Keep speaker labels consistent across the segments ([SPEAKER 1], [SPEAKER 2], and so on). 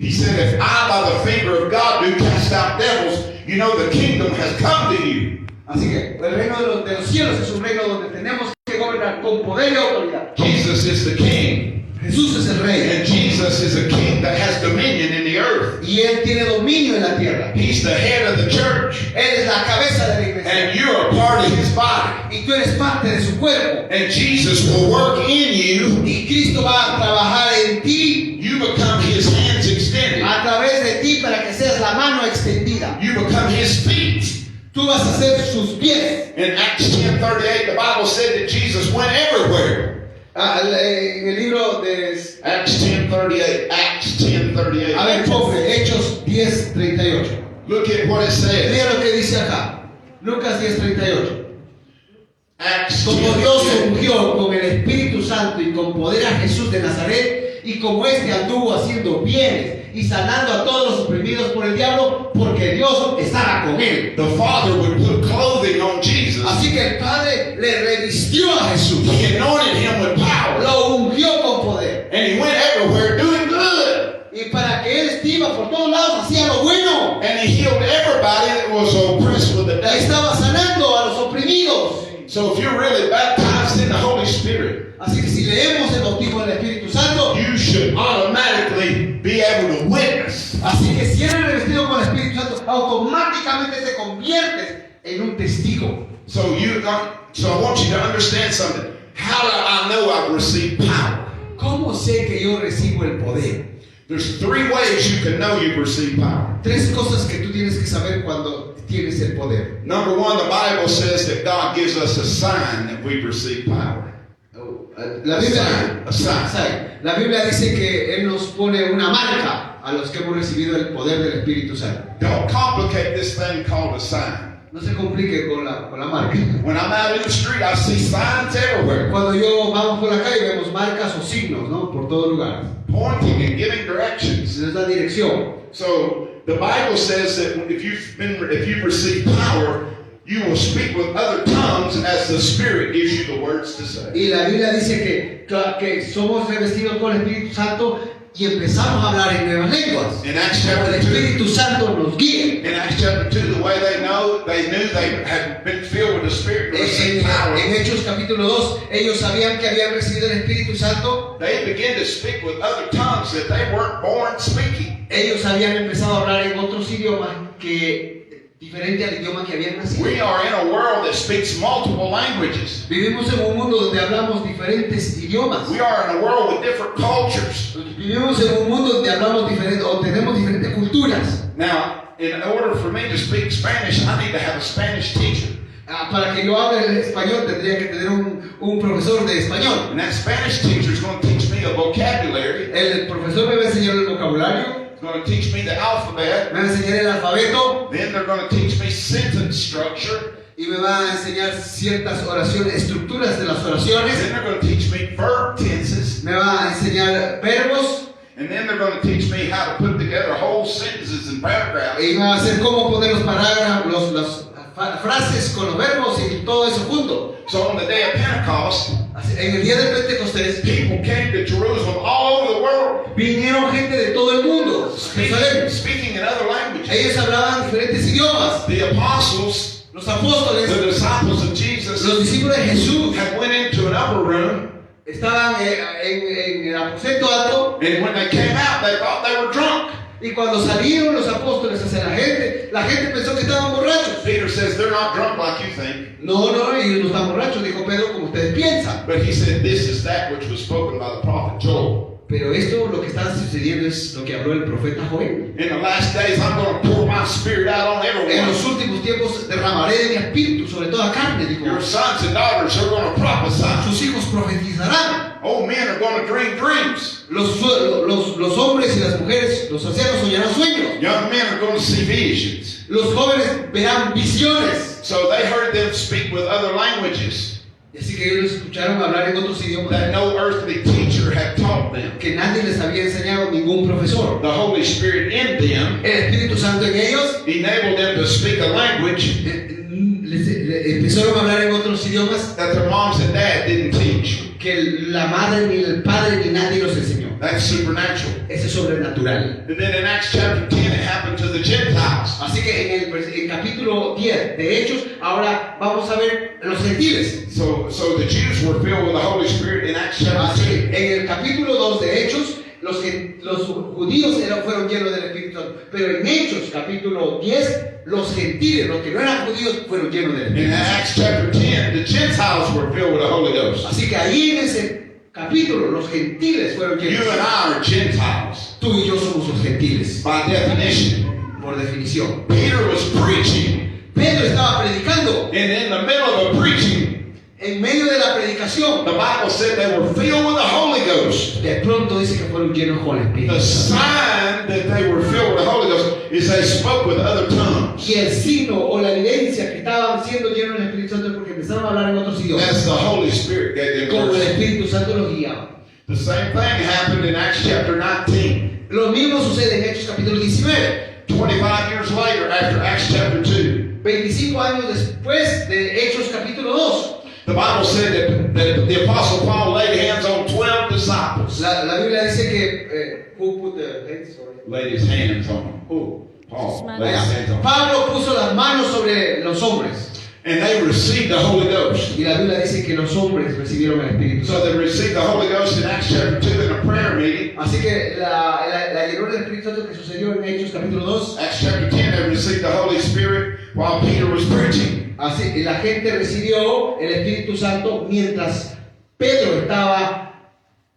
[SPEAKER 1] He said, if I by the finger of God do cast out devils, you know the kingdom has come to you.
[SPEAKER 2] Así que el reino de los cielos es un reino donde tenemos que gobernar con poder y autoridad.
[SPEAKER 1] Jesus is the king.
[SPEAKER 2] Jesús es el rey.
[SPEAKER 1] And Jesus is a king that has dominion in the earth.
[SPEAKER 2] Y él tiene dominio en la tierra.
[SPEAKER 1] He's the head of the church.
[SPEAKER 2] Él es la cabeza de la iglesia.
[SPEAKER 1] And you're a part of his body.
[SPEAKER 2] Y tú eres parte de su cuerpo.
[SPEAKER 1] And Jesus will work in you.
[SPEAKER 2] Y Cristo va a trabajar en ti.
[SPEAKER 1] You become his hands extended.
[SPEAKER 2] A través de ti para que seas la mano extendida.
[SPEAKER 1] You become his feet.
[SPEAKER 2] Tú vas a ser sus pies.
[SPEAKER 1] In Acts 10:38, the Bible said that Jesus went everywhere.
[SPEAKER 2] En el libro de
[SPEAKER 1] Acts 10:38. Acts 10:38.
[SPEAKER 2] A ver, profe, Hechos 10:38.
[SPEAKER 1] Look at what it says.
[SPEAKER 2] Mira lo que dice acá. Lucas 10:38.
[SPEAKER 1] Acts
[SPEAKER 2] Como Dios
[SPEAKER 1] 10:38.
[SPEAKER 2] ungió con el Espíritu Santo y con poder a Jesús de Nazaret, y como éste anduvo haciendo bienes y sanando a todos los oprimidos por el diablo, porque Dios estaba con él.
[SPEAKER 1] The Father would put clothing on Jesus.
[SPEAKER 2] Así que el Padre le revistió a Jesús.
[SPEAKER 1] He anointed him with power.
[SPEAKER 2] Lo ungió con poder.
[SPEAKER 1] And he went everywhere doing good.
[SPEAKER 2] Y para que él iba por todos lados, hacía lo bueno.
[SPEAKER 1] And he healed everybody that was oppressed with the devil.
[SPEAKER 2] Estaba sanando a los oprimidos.
[SPEAKER 1] So if you're really baptized in the Holy Spirit,
[SPEAKER 2] Así que si leemos el bautismo del Espíritu Santo,
[SPEAKER 1] you should automatically be able to witness.
[SPEAKER 2] así que si eres revestido con el Espíritu Santo, automáticamente te conviertes en un testigo.
[SPEAKER 1] So I want you to understand something. How do I know I've received power?
[SPEAKER 2] ¿Cómo sé que yo recibo el poder?
[SPEAKER 1] There's 3 ways you can know you've received power.
[SPEAKER 2] 3 cosas que tú tienes que saber cuando tienes el poder.
[SPEAKER 1] Number 1, the Bible says that God gives us a sign that we've received power.
[SPEAKER 2] La
[SPEAKER 1] sign.
[SPEAKER 2] La Biblia dice que Él nos pone una marca a los que hemos recibido el poder del Espíritu Santo.
[SPEAKER 1] Don't complicate this thing called a sign.
[SPEAKER 2] No se complique con la marca.
[SPEAKER 1] When I'm out in the street, I see signs everywhere,
[SPEAKER 2] Cuando yo vamos por la calle vemos marcas o signos, ¿no? Por todo lugar.
[SPEAKER 1] pointing and giving directions.
[SPEAKER 2] Es la dirección.
[SPEAKER 1] So the Bible says that if you've received power, you will speak with other tongues as the Spirit gives you the words to say.
[SPEAKER 2] Y la Biblia dice que somos revestidos con el Espíritu Santo y empezamos a hablar en nuevas lenguas.
[SPEAKER 1] In Acts
[SPEAKER 2] El
[SPEAKER 1] chapter 2,
[SPEAKER 2] Espíritu Santo nos guía.
[SPEAKER 1] in Acts chapter 2, the way they knew they had been filled with the Spirit to receive power.
[SPEAKER 2] En Hechos capítulo 2, ellos sabían que habían recibido el Espíritu Santo.
[SPEAKER 1] They began to speak with other tongues that they weren't born speaking.
[SPEAKER 2] Ellos habían empezado a hablar en otros idiomas diferente al idioma que habían nacido.
[SPEAKER 1] We are in a world that speaks multiple languages.
[SPEAKER 2] Vivimos en un mundo donde hablamos diferentes idiomas.
[SPEAKER 1] We are in a world with different cultures.
[SPEAKER 2] Vivimos en un mundo donde hablamos diferentes o tenemos diferentes culturas.
[SPEAKER 1] Now, in order for me to speak Spanish, I need to have a Spanish teacher.
[SPEAKER 2] Para que yo hable el español tendría que tener un profesor de español.
[SPEAKER 1] And that Spanish teacher is going to teach me a vocabulary.
[SPEAKER 2] El profesor me va a enseñar el vocabulario.
[SPEAKER 1] He's going to teach me the alphabet.
[SPEAKER 2] Me va a enseñar el alfabeto.
[SPEAKER 1] Then they're going to teach me sentence structure.
[SPEAKER 2] Y me va a enseñar ciertas oraciones, estructuras de las oraciones.
[SPEAKER 1] Then they're going to teach me verb tenses.
[SPEAKER 2] Me va a enseñar verbos.
[SPEAKER 1] And then they're going to teach me how to put together whole sentences and paragraphs.
[SPEAKER 2] Y me va a hacer cómo poner los parágrafos, las frases con los verbos y todo eso junto.
[SPEAKER 1] So on the day of Pentecost,
[SPEAKER 2] En el día de Pentecostés,
[SPEAKER 1] people came to Jerusalem all over the world,
[SPEAKER 2] vinieron gente de todo el mundo.
[SPEAKER 1] speaking in other languages.
[SPEAKER 2] Ellos hablaban diferentes idiomas.
[SPEAKER 1] The apostles,
[SPEAKER 2] Los apóstoles,
[SPEAKER 1] the disciples of Jesus,
[SPEAKER 2] los discípulos de Jesús,
[SPEAKER 1] had went into an upper room,
[SPEAKER 2] estaban en el aposento alto.
[SPEAKER 1] and when they came out, they thought they were drunk.
[SPEAKER 2] Y cuando salieron los apóstoles hacia la gente pensó que estaban borrachos.
[SPEAKER 1] Peter says they're not drunk like you think.
[SPEAKER 2] No, ellos no están borrachos, dijo Pedro, como ustedes piensan.
[SPEAKER 1] But he said, this is that which was spoken by the prophet Joel.
[SPEAKER 2] Pero esto, lo que está sucediendo es lo que habló el profeta Joel.
[SPEAKER 1] In the last days, I'm going to pour my spirit out on
[SPEAKER 2] En
[SPEAKER 1] everyone.
[SPEAKER 2] los últimos tiempos derramaré de mi espíritu sobre toda carne, dijo.
[SPEAKER 1] Your sons and daughters are going to prophesy.
[SPEAKER 2] Sus hijos profetizarán.
[SPEAKER 1] Old men are going to dream dreams.
[SPEAKER 2] Los hombres y las mujeres, los ancianos soñarán sueños.
[SPEAKER 1] Young men are going to see visions.
[SPEAKER 2] Los jóvenes verán visiones.
[SPEAKER 1] So they heard them speak with other languages
[SPEAKER 2] Así que ellos escucharon hablar en otros idiomas
[SPEAKER 1] that no earthly teacher had taught them.
[SPEAKER 2] que nadie les había enseñado, ningún profesor.
[SPEAKER 1] The Holy Spirit in them
[SPEAKER 2] El Espíritu Santo en ellos
[SPEAKER 1] enabled them to speak a language
[SPEAKER 2] empezaron a hablar en otros idiomas
[SPEAKER 1] that their moms and dad didn't teach.
[SPEAKER 2] que la madre, ni el padre, ni nadie los enseñó.
[SPEAKER 1] That's supernatural.
[SPEAKER 2] Ese es sobrenatural.
[SPEAKER 1] And then in Acts chapter 10, it happened to the Gentiles.
[SPEAKER 2] Así que en el capítulo 10 de Hechos, ahora vamos a ver los gentiles.
[SPEAKER 1] So the Jews were filled with the Holy Spirit in Acts chapter
[SPEAKER 2] Así
[SPEAKER 1] 2.
[SPEAKER 2] que en el capítulo 2 de Hechos, los judíos fueron llenos del Espíritu Santo. Pero en Hechos capítulo 10, los gentiles, los que no eran judíos, fueron llenos del
[SPEAKER 1] In
[SPEAKER 2] Espíritu Santo.
[SPEAKER 1] Acts chapter 10, the Gentiles were filled with the Holy Ghost.
[SPEAKER 2] Así que ahí en ese capítulo, los gentiles fueron
[SPEAKER 1] You
[SPEAKER 2] llenos.
[SPEAKER 1] and I are Gentiles
[SPEAKER 2] Tú y yo somos los gentiles,
[SPEAKER 1] by definition.
[SPEAKER 2] por definición.
[SPEAKER 1] Peter was preaching,
[SPEAKER 2] Pedro estaba predicando.
[SPEAKER 1] and in the middle of the preaching,
[SPEAKER 2] En medio de la predicación,
[SPEAKER 1] the Bible said they were filled with the Holy Ghost.
[SPEAKER 2] de pronto dice que fueron llenos con el Espíritu
[SPEAKER 1] The
[SPEAKER 2] Santo.
[SPEAKER 1] sign that they were filled with the Holy Ghost is they spoke with other tongues.
[SPEAKER 2] Y el signo o la evidencia que estaban siendo llenos del Espíritu Santo es porque empezaron a hablar en otros idiomas.
[SPEAKER 1] As the Holy Spirit gave them
[SPEAKER 2] Como el
[SPEAKER 1] words.
[SPEAKER 2] Espíritu Santo los guiaba.
[SPEAKER 1] The same thing happened in Acts chapter 19.
[SPEAKER 2] Lo mismo sucede en Hechos capítulo 19.
[SPEAKER 1] 25 years later, after Acts chapter 2,
[SPEAKER 2] 25 años después de Hechos capítulo 2.
[SPEAKER 1] the Bible said that the Apostle Paul laid hands on 12 disciples.
[SPEAKER 2] La Biblia dice que who put the hands, sorry.
[SPEAKER 1] Laid his hands on them.
[SPEAKER 2] Who?
[SPEAKER 1] Paul laid his hands on them.
[SPEAKER 2] Pablo puso las manos sobre los hombres.
[SPEAKER 1] And they received the Holy Ghost.
[SPEAKER 2] Y la Biblia dice que los hombres recibieron el Espíritu Santo.
[SPEAKER 1] So they received the Holy Ghost in Acts chapter 2 in a prayer meeting.
[SPEAKER 2] Así que la llenura del Espíritu Santo que sucedió en Hechos capítulo 2.
[SPEAKER 1] Acts chapter 10, they received the Holy Spirit while Peter was preaching.
[SPEAKER 2] Así, y la gente recibió el Espíritu Santo mientras Pedro estaba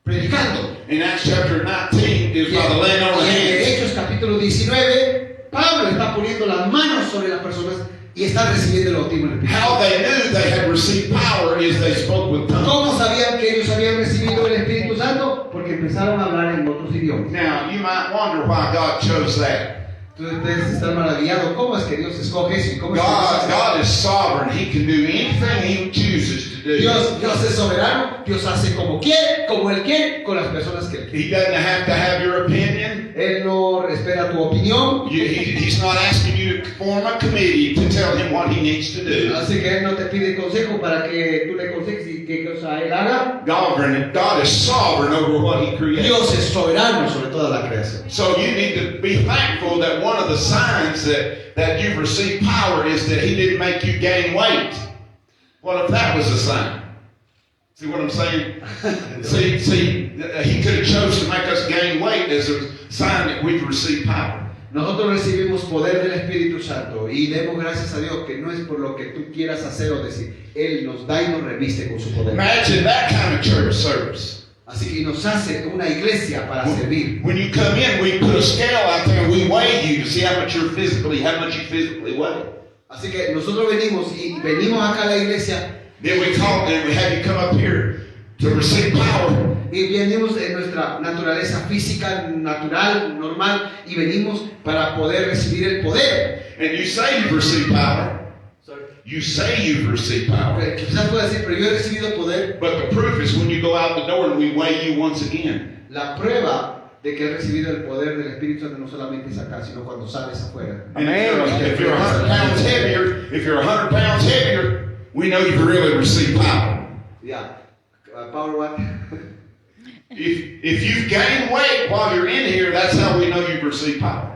[SPEAKER 2] predicando.
[SPEAKER 1] In Acts chapter 19, it was by the laying on of
[SPEAKER 2] Y en
[SPEAKER 1] hands.
[SPEAKER 2] Hechos capítulo 19, Pablo está poniendo las manos sobre las personas y están recibiendo el bautismo del Espíritu.
[SPEAKER 1] How they knew they had received power is they spoke with tongues.
[SPEAKER 2] ¿Cómo sabían que ellos habían recibido el Espíritu Santo? Porque empezaron a hablar en otros idiomas.
[SPEAKER 1] Now, you might wonder why God chose that.
[SPEAKER 2] Entonces ustedes están maravillados. ¿Cómo es que Dios escoge eso? ¿Y cómo es que Dios hace?
[SPEAKER 1] God is sovereign. He can do anything He chooses to do.
[SPEAKER 2] Dios es soberano. Dios hace como quiere, como Él quiere, con las personas que Él quiere.
[SPEAKER 1] He doesn't have to have your opinion.
[SPEAKER 2] Él no espera tu opinión.
[SPEAKER 1] He's not asking you to form a committee to tell Him what He needs to do.
[SPEAKER 2] Así que Él no te pide consejo para que tú le aconsejes y qué cosa Él haga.
[SPEAKER 1] God is sovereign over what He created.
[SPEAKER 2] Dios es soberano sobre toda la creación.
[SPEAKER 1] So you need to be thankful that one of the signs that you've received power is that He didn't make you gain weight. What if that was a sign? See what I'm saying? see, He could have chosen to make us gain weight as a sign that we've received power.
[SPEAKER 2] Nosotros recibimos poder del Espíritu Santo y demos gracias a Dios que no es por lo que tú quieras hacer o decir. Él nos da y nos reviste con su poder.
[SPEAKER 1] Imagine that kind of church service.
[SPEAKER 2] Así que nos hace una iglesia para servir.
[SPEAKER 1] When you come in, we put a scale out there and we weigh you to see how much you physically weigh.
[SPEAKER 2] Así que nosotros venimos acá a la iglesia
[SPEAKER 1] Then we call and we have you come up here to receive power.
[SPEAKER 2] y venimos en nuestra naturaleza física, natural, normal y venimos para poder recibir el poder.
[SPEAKER 1] And you say you've received power. You say you've received power.
[SPEAKER 2] Okay, quizás pueda decir, pero yo he recibido poder.
[SPEAKER 1] But the proof is when you go out the door and we weigh you once again.
[SPEAKER 2] La prueba de que he recibido el poder del Espíritu Santo no solamente es acá, sino cuando sales afuera.
[SPEAKER 1] And if you're 100 pounds heavier, we know you've really received power.
[SPEAKER 2] Yeah. Power what?
[SPEAKER 1] If you've gained weight while you're in here, that's how we know you've received power.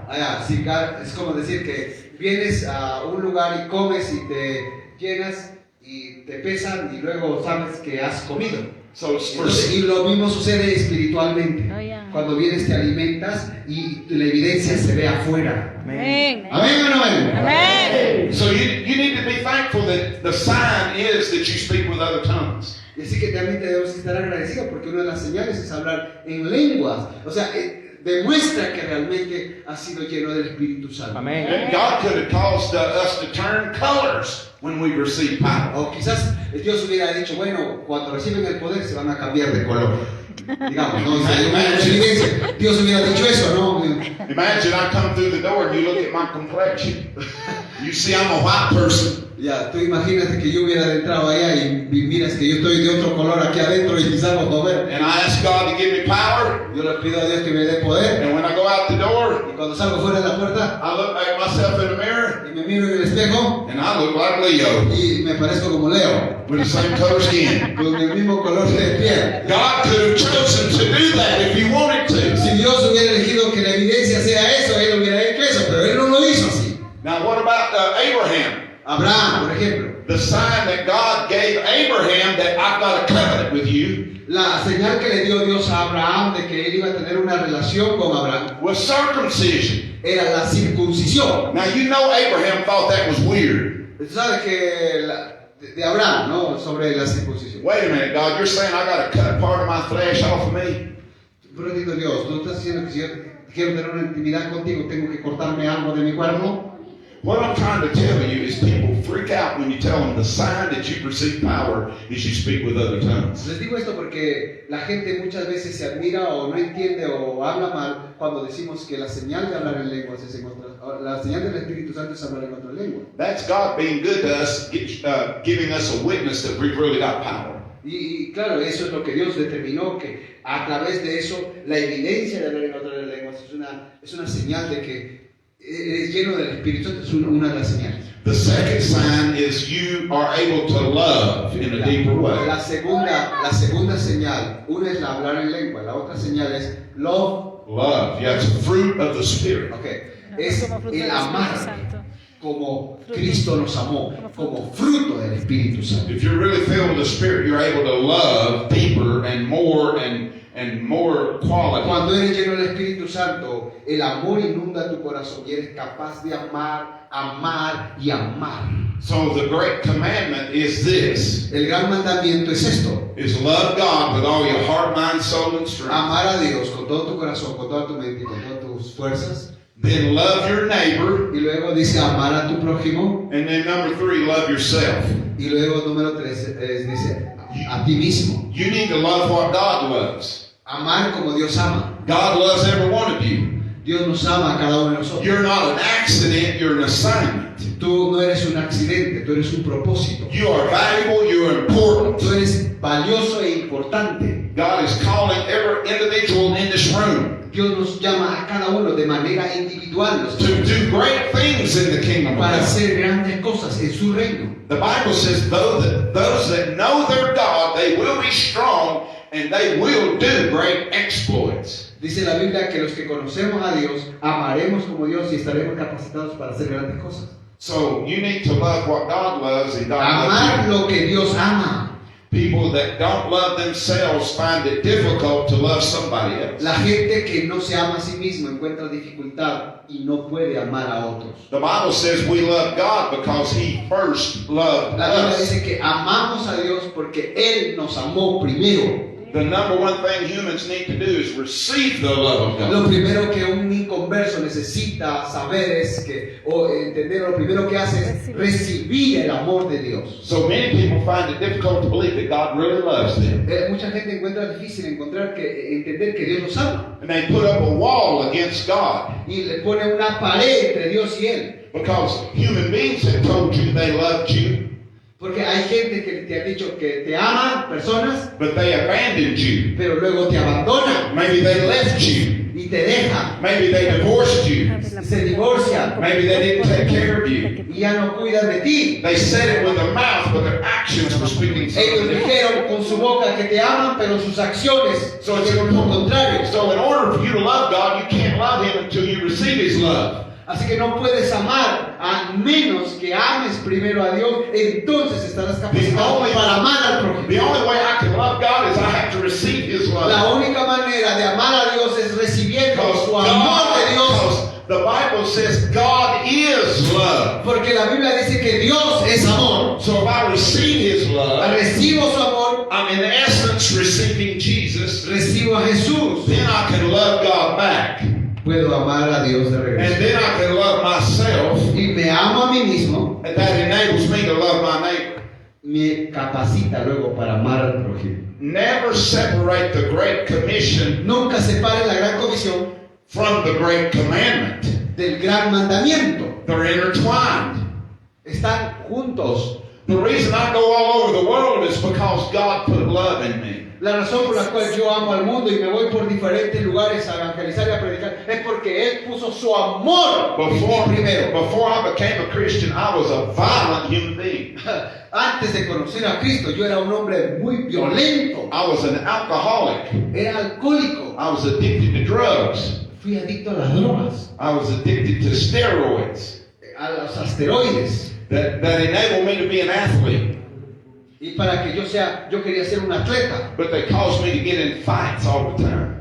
[SPEAKER 2] Sí, es como decir que vienes a un lugar y comes y te llenas y te pesan y luego sabes que has comido. Entonces, y lo mismo sucede espiritualmente.
[SPEAKER 3] Oh, yeah.
[SPEAKER 2] Cuando vienes te alimentas y la evidencia se ve afuera.
[SPEAKER 3] Amén.
[SPEAKER 2] ¿Amén o no amén?
[SPEAKER 3] Amén.
[SPEAKER 1] So you need to be thankful that the sign is that you speak with other tongues.
[SPEAKER 2] Y así que también debemos estar agradecidos porque una de las señales es hablar en lenguas. O sea, demuestra que realmente ha sido lleno del Espíritu Santo.
[SPEAKER 1] And God could have caused us to turn colors when we receive power.
[SPEAKER 2] O quizás Dios hubiera dicho, bueno, cuando reciben el poder se van a cambiar de color. Digamos, ¿no? Dios hubiera dicho eso, ¿no?
[SPEAKER 1] Imagine I come through the door and you look at my complexion. You see I'm a white person.
[SPEAKER 2] Ya, tú imagínate que yo hubiera entrado allá y miras que yo estoy de otro color aquí adentro y salgo a comer.
[SPEAKER 1] And I ask God to give me power.
[SPEAKER 2] Yo le pido a Dios que me dé poder.
[SPEAKER 1] And when I go out the door,
[SPEAKER 2] Y cuando salgo fuera de la puerta
[SPEAKER 1] I look at myself in the mirror.
[SPEAKER 2] y me miro en el espejo
[SPEAKER 1] and I look like Leo
[SPEAKER 2] y me parezco como Leo,
[SPEAKER 1] with the same color skin.
[SPEAKER 2] con el mismo color de piel.
[SPEAKER 1] God could have chosen to do that if He wanted to.
[SPEAKER 2] Si Dios hubiera elegido que la evidencia sea eso, Él hubiera hecho eso, pero Él no lo hizo así.
[SPEAKER 1] Now, what about Abraham?
[SPEAKER 2] Abraham, por ejemplo.
[SPEAKER 1] The sign that God gave Abraham that I've got a covenant with you
[SPEAKER 2] La señal que le dio Dios a Abraham de que él iba a tener una relación con Abraham
[SPEAKER 1] was circumcision.
[SPEAKER 2] era la circuncisión.
[SPEAKER 1] Now, you know Abraham thought that was weird.
[SPEAKER 2] ¿Sabe que de Abraham, ¿no? Sobre la circuncisión?
[SPEAKER 1] Wait a minute, God, you're saying I got to cut part of my flesh off of me?
[SPEAKER 2] Pero digo, Dios, ¿tú estás diciendo que si yo quiero tener una intimidad contigo, tengo que cortarme algo de mi cuerpo?
[SPEAKER 1] What I'm trying to tell you is people freak out when you tell them the sign that you receive power is you speak with other tongues.
[SPEAKER 2] Les digo esto porque la gente muchas veces se admira o no entiende o habla mal cuando decimos que la señal de hablar en lenguas es en otra, la señal del Espíritu Santo es hablar en otra lengua.
[SPEAKER 1] That's God being good to us, giving us a witness that we've really got power.
[SPEAKER 2] Y claro, eso es lo que Dios determinó, que a través de eso la evidencia de hablar en otras lenguas es una señal de que es lleno del Espíritu Santo, es una de las señales.
[SPEAKER 1] The second sign is you are able to love in a deeper way.
[SPEAKER 2] La segunda señal, una es la hablar en lengua, la otra señal es love.
[SPEAKER 1] Love, yeah, it's a fruit of the Spirit.
[SPEAKER 2] Okay. Es el amar como Cristo nos amó, como fruto del Espíritu Santo.
[SPEAKER 1] If you're really filled with the Spirit, you're able to love deeper and more quality.
[SPEAKER 2] Cuando eres lleno del Espíritu Santo, el amor inunda tu corazón y eres capaz de amar, amar y amar.
[SPEAKER 1] So the great commandment is this.
[SPEAKER 2] El gran mandamiento es esto.
[SPEAKER 1] Is love God with all your heart, mind, soul, and strength.
[SPEAKER 2] Amar a Dios con todo tu corazón, con toda tu mente y con todas tus fuerzas.
[SPEAKER 1] Then love your neighbor.
[SPEAKER 2] Y luego dice amar a tu prójimo.
[SPEAKER 1] And then number 3, love yourself.
[SPEAKER 2] Y luego número 3 dice a ti mismo.
[SPEAKER 1] You need to love what God loves.
[SPEAKER 2] Amar como Dios ama.
[SPEAKER 1] God loves every one of you.
[SPEAKER 2] Dios nos ama a cada uno de nosotros.
[SPEAKER 1] You're not an accident, you're an assignment.
[SPEAKER 2] Tú no eres un accidente, tú eres un propósito.
[SPEAKER 1] You are valuable, you're important.
[SPEAKER 2] Tú eres valioso e importante.
[SPEAKER 1] God is calling every individual in this room
[SPEAKER 2] Dios nos llama a cada uno de manera individual
[SPEAKER 1] to do great things in the kingdom of
[SPEAKER 2] para
[SPEAKER 1] God.
[SPEAKER 2] hacer grandes cosas en su reino.
[SPEAKER 1] The Bible says those that know their God, they will be strong and they will do great exploits.
[SPEAKER 2] Dice la Biblia que los que conocemos a Dios amaremos como Dios y estaremos capacitados para hacer grandes cosas.
[SPEAKER 1] So you need to love what God loves and God
[SPEAKER 2] Amar
[SPEAKER 1] loves you.
[SPEAKER 2] lo que Dios ama.
[SPEAKER 1] People that don't love themselves find it difficult to love somebody else.
[SPEAKER 2] La gente que no se ama a sí mismo encuentra dificultad y no puede amar a otros.
[SPEAKER 1] The Bible says we love God because He first loved
[SPEAKER 2] La Biblia
[SPEAKER 1] us.
[SPEAKER 2] dice que amamos a Dios porque Él nos amó primero.
[SPEAKER 1] The number one thing humans need to do is receive the love of God.
[SPEAKER 2] Lo primero que un inconverso necesita saber es que, o entender, lo primero que hace es recibir el amor de Dios.
[SPEAKER 1] So many people find it difficult to believe that God really loves them.
[SPEAKER 2] Mucha gente encuentra difícil entender que Dios los ama.
[SPEAKER 1] And they put up a wall against God
[SPEAKER 2] Y le pone una pared entre Dios y Él.
[SPEAKER 1] because human beings have told you they loved you,
[SPEAKER 2] Porque hay gente que te ha dicho que te ama, personas,
[SPEAKER 1] but they abandoned you.
[SPEAKER 2] pero luego te abandona
[SPEAKER 1] Maybe they left you.
[SPEAKER 2] y te deja.
[SPEAKER 1] Maybe they divorced you.
[SPEAKER 2] Se divorcian
[SPEAKER 1] Maybe they didn't take care of you.
[SPEAKER 2] y ya no cuidan de ti.
[SPEAKER 1] They said it with their mouth, but their actions were speaking
[SPEAKER 2] Ellos
[SPEAKER 1] something different.
[SPEAKER 2] dijeron con su boca que te aman, pero sus acciones
[SPEAKER 1] So it's
[SPEAKER 2] son lo contrario.
[SPEAKER 1] So in order for you to love God, you can't love Him until you receive His love.
[SPEAKER 2] Así que no puedes amar a menos que ames primero a Dios, entonces estarás capacitado para amar al prójimo.
[SPEAKER 1] The only way I can love God is I have to receive His love.
[SPEAKER 2] La única manera de amar a Dios es recibiendo su amor de Dios,
[SPEAKER 1] because the Bible says God is love.
[SPEAKER 2] porque la Biblia dice que Dios es amor.
[SPEAKER 1] So if I receive His love,
[SPEAKER 2] Recibo su amor,
[SPEAKER 1] I'm in essence receiving Jesus.
[SPEAKER 2] recibo a Jesús,
[SPEAKER 1] Then I can love God back.
[SPEAKER 2] puedo amar a Dios de
[SPEAKER 1] And
[SPEAKER 2] regreso.
[SPEAKER 1] then I can love myself.
[SPEAKER 2] Y me amo a mí mismo,
[SPEAKER 1] And that enables me to love my neighbor.
[SPEAKER 2] me capacita luego para amar al prójimo.
[SPEAKER 1] Never separate the Great Commission
[SPEAKER 2] Nunca separe la gran comisión
[SPEAKER 1] from the Great Commandment.
[SPEAKER 2] del gran mandamiento.
[SPEAKER 1] They're intertwined.
[SPEAKER 2] Están juntos.
[SPEAKER 1] The reason I go all over the world is because God put love in me.
[SPEAKER 2] La razón por la cual yo amo al mundo y me voy por diferentes lugares a evangelizar y a predicar es porque Él puso su amor en mí primero.
[SPEAKER 1] Before I became a Christian, I was a violent human being.
[SPEAKER 2] Antes de conocer a Cristo, yo era un hombre muy violento.
[SPEAKER 1] I was an alcoholic.
[SPEAKER 2] Era alcohólico.
[SPEAKER 1] I was addicted to drugs.
[SPEAKER 2] Fui adicto a las drogas,
[SPEAKER 1] I was addicted to steroids
[SPEAKER 2] a los asteroides.
[SPEAKER 1] that enabled me to be an athlete.
[SPEAKER 2] Y para que yo quería ser un atleta.
[SPEAKER 1] But they caused me to get in fights all the time.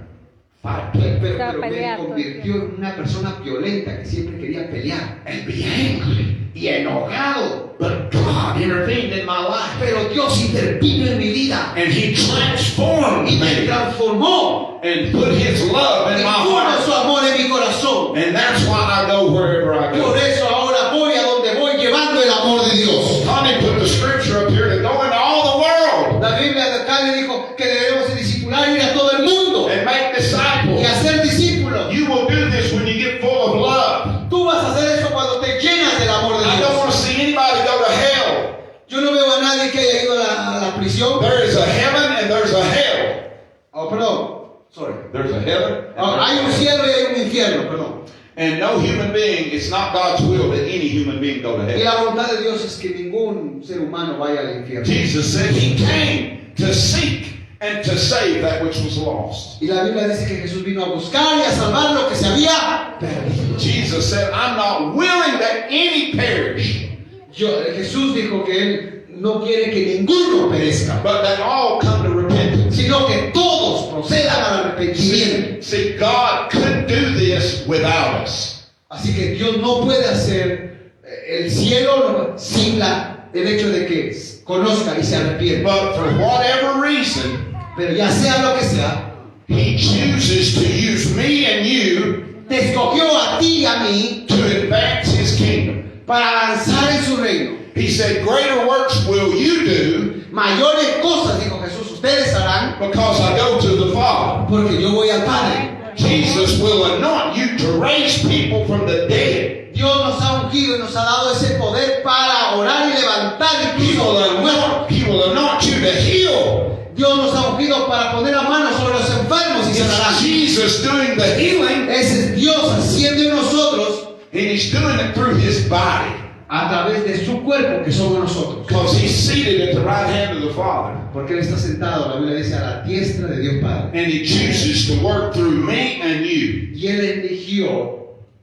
[SPEAKER 2] Pero me convirtió en una persona violenta que siempre quería pelear.
[SPEAKER 1] And be angry.
[SPEAKER 2] Y enojado.
[SPEAKER 1] But God intervened in my life.
[SPEAKER 2] Pero Dios intervino en mi vida.
[SPEAKER 1] And He transformed
[SPEAKER 2] Y me
[SPEAKER 1] me.
[SPEAKER 2] transformó.
[SPEAKER 1] And put His love in
[SPEAKER 2] Y
[SPEAKER 1] my
[SPEAKER 2] puso
[SPEAKER 1] heart.
[SPEAKER 2] su amor en mi corazón.
[SPEAKER 1] And that's why I go wherever I
[SPEAKER 2] Por
[SPEAKER 1] go.
[SPEAKER 2] eso ahora voy a donde voy llevando el amor de Dios.
[SPEAKER 1] Connie put the scripture up here to go into all the world
[SPEAKER 2] La Biblia de acá le dijo que debemos discipular y ir a todo el mundo
[SPEAKER 1] and make
[SPEAKER 2] y
[SPEAKER 1] disciples.
[SPEAKER 2] hacer discípulos.
[SPEAKER 1] You will do this when you get full of love.
[SPEAKER 2] Tú vas a hacer eso cuando te llenas del amor de
[SPEAKER 1] I don't
[SPEAKER 2] Dios.
[SPEAKER 1] want to see anybody go to hell.
[SPEAKER 2] Yo no veo a nadie que haya ido a la prisión.
[SPEAKER 1] There is a heaven and there's a hell.
[SPEAKER 2] Oh, perdón. Sorry.
[SPEAKER 1] There's a heaven.
[SPEAKER 2] Oh, hay un cielo y hay un infierno, perdón.
[SPEAKER 1] And no human being, it's not God's will that any human being go to
[SPEAKER 2] Y
[SPEAKER 1] hell.
[SPEAKER 2] la voluntad de Dios es que ningún ser humano vaya al infierno.
[SPEAKER 1] Jesus said He came to seek and to save that which was lost.
[SPEAKER 2] Y la Biblia dice que Jesús vino a buscar y a salvar lo que se había perdido.
[SPEAKER 1] Jesus said, I'm not willing that any perish,
[SPEAKER 2] Jesús dijo que Él no quiere que ninguno perezca,
[SPEAKER 1] but that all come to repentance.
[SPEAKER 2] sino que todos procedan al arrepentimiento.
[SPEAKER 1] See, God couldn't do this without us.
[SPEAKER 2] Así que Dios no puede hacer el cielo sin el hecho de que conozca y se arrepienta.
[SPEAKER 1] But for whatever reason,
[SPEAKER 2] Pero ya sea lo que sea,
[SPEAKER 1] He chooses to use me and you
[SPEAKER 2] te escogió a ti y a mí
[SPEAKER 1] to advance His kingdom.
[SPEAKER 2] para avanzar en su reino.
[SPEAKER 1] He said, greater works will you do
[SPEAKER 2] Mayores cosas, dijo Jesús, ustedes harán
[SPEAKER 1] because I go to the Father.
[SPEAKER 2] porque yo voy al Padre.
[SPEAKER 1] Jesus will anoint you to raise people from the dead.
[SPEAKER 2] Dios nos ha ungido y nos ha dado ese poder para orar y levantar incluso a los muertos.
[SPEAKER 1] He will anoint you to heal.
[SPEAKER 2] Dios nos ha ungido para poner la mano sobre los enfermos y sanarán.
[SPEAKER 1] It's Jesus doing the healing,
[SPEAKER 2] Ese es Dios haciendo en nosotros
[SPEAKER 1] and He's doing it through His body.
[SPEAKER 2] a través de su cuerpo que somos nosotros.
[SPEAKER 1] Because He's seated at the right hand of the Father.
[SPEAKER 2] Porque Él está sentado, la Biblia dice, a la diestra de Dios Padre.
[SPEAKER 1] And He chooses to work through me and you.
[SPEAKER 2] Y Él eligió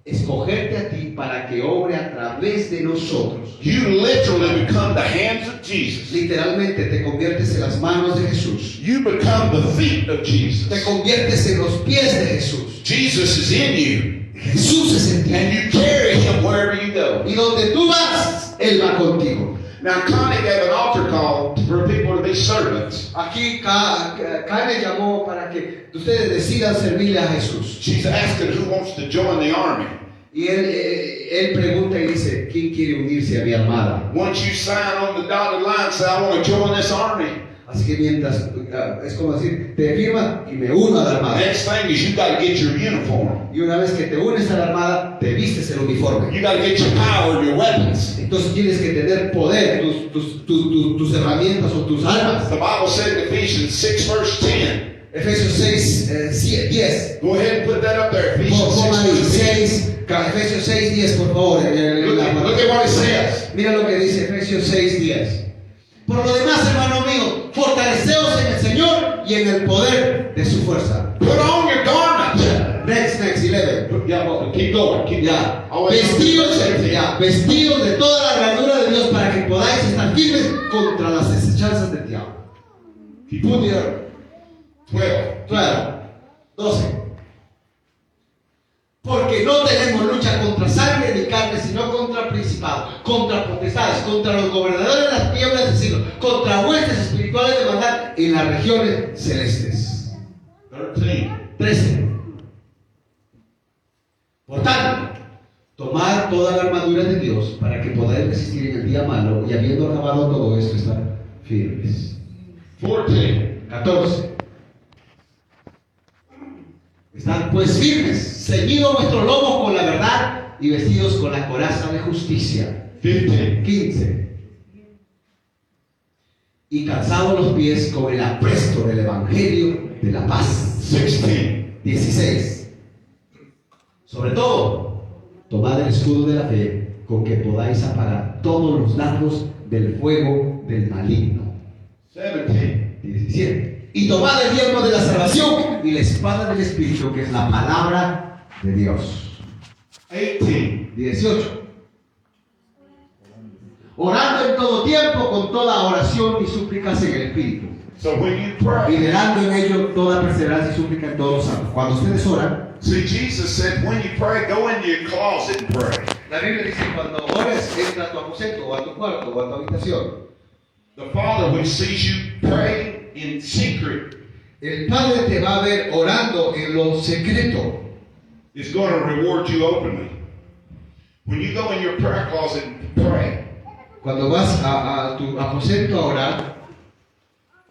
[SPEAKER 2] escogerte a ti para que obre a través de nosotros.
[SPEAKER 1] You literally become the hands of Jesus.
[SPEAKER 2] Literalmente te conviertes en las manos de Jesús.
[SPEAKER 1] You become the feet of
[SPEAKER 2] Te
[SPEAKER 1] Jesus.
[SPEAKER 2] conviertes en los pies de Jesús.
[SPEAKER 1] Jesus is in you,
[SPEAKER 2] Jesús es en ti.
[SPEAKER 1] and you carry Him wherever you go.
[SPEAKER 2] Y donde tú vas, Él va contigo.
[SPEAKER 1] Now, Connie gave an altar call for people to be servants.
[SPEAKER 2] Aquí Karen llamó para que ustedes decidan servirle a Jesús.
[SPEAKER 1] She's asking who wants to join the army.
[SPEAKER 2] Y él pregunta y dice, ¿quién quiere unirse a mi armada?
[SPEAKER 1] Once you sign on the dotted line, say, I want to join this army.
[SPEAKER 2] Así que mientras, es como decir, te firma y me uno a la
[SPEAKER 1] The
[SPEAKER 2] armada.
[SPEAKER 1] next thing is you got to get your uniform.
[SPEAKER 2] Y una vez que te unes a la armada, te vistes el uniforme.
[SPEAKER 1] You got to get your power and your weapons.
[SPEAKER 2] Entonces tienes que tener poder, tus herramientas o tus armas.
[SPEAKER 1] The Bible said in Ephesians 6 verse 10.
[SPEAKER 2] Efesios 6, 10.
[SPEAKER 1] Go ahead and put that up there. Ephesians
[SPEAKER 2] Ponga
[SPEAKER 1] 6
[SPEAKER 2] ahí,
[SPEAKER 1] verse 10.
[SPEAKER 2] Efesios 6, 10, por favor.
[SPEAKER 1] Look at what it says.
[SPEAKER 2] Mira lo que dice Efesios 6, 10. Por lo demás, hermano mío, fortaleceos en el Señor y en el poder de su fuerza.
[SPEAKER 1] Put on your garment.
[SPEAKER 2] Next, 11.
[SPEAKER 1] Yeah, well, keep going. Keep
[SPEAKER 2] Ya.
[SPEAKER 1] going.
[SPEAKER 2] Vestidos de toda la armadura de Dios para que podáis estar firmes contra las acechanzas del diablo.
[SPEAKER 1] Keep going.
[SPEAKER 2] 12. Porque no tenemos lucha contra sangre ni carne, sino contra principados, contra potestades, contra los gobernadores de las tinieblas del siglo, contra huestes espirituales de maldad en las regiones celestes. 13. Por tanto, tomad toda la armadura de Dios para que podáis resistir en el día malo y habiendo acabado todo esto, estar firmes. 14. Están pues firmes, ceñidos vuestros lomos con la verdad y vestidos con la coraza de justicia. 15. y calzados los pies con el apresto del Evangelio de la paz. 16. Sobre todo, tomad el escudo de la fe, con que podáis apagar todos los dardos del fuego del maligno. 17. Y tomad el yelmo de la salvación y la espada del Espíritu, que es la palabra de Dios. 18. Orando en todo tiempo con toda oración y súplicas en el Espíritu.
[SPEAKER 1] So when you pray,
[SPEAKER 2] Y velando en ello toda perseverancia y súplica en todos los santos. Cuando ustedes oran,
[SPEAKER 1] see, Jesus said, when you pray, go into your closet and pray.
[SPEAKER 2] la Biblia dice, cuando ores, entra a tu aposento, o a tu cuarto, o a tu habitación.
[SPEAKER 1] The Father, which sees you praying in secret,
[SPEAKER 2] El Padre te va a ver orando en lo secreto.
[SPEAKER 1] is going to reward you openly. When you go in your prayer closet and pray,
[SPEAKER 2] Cuando vas a tu aposento a orar,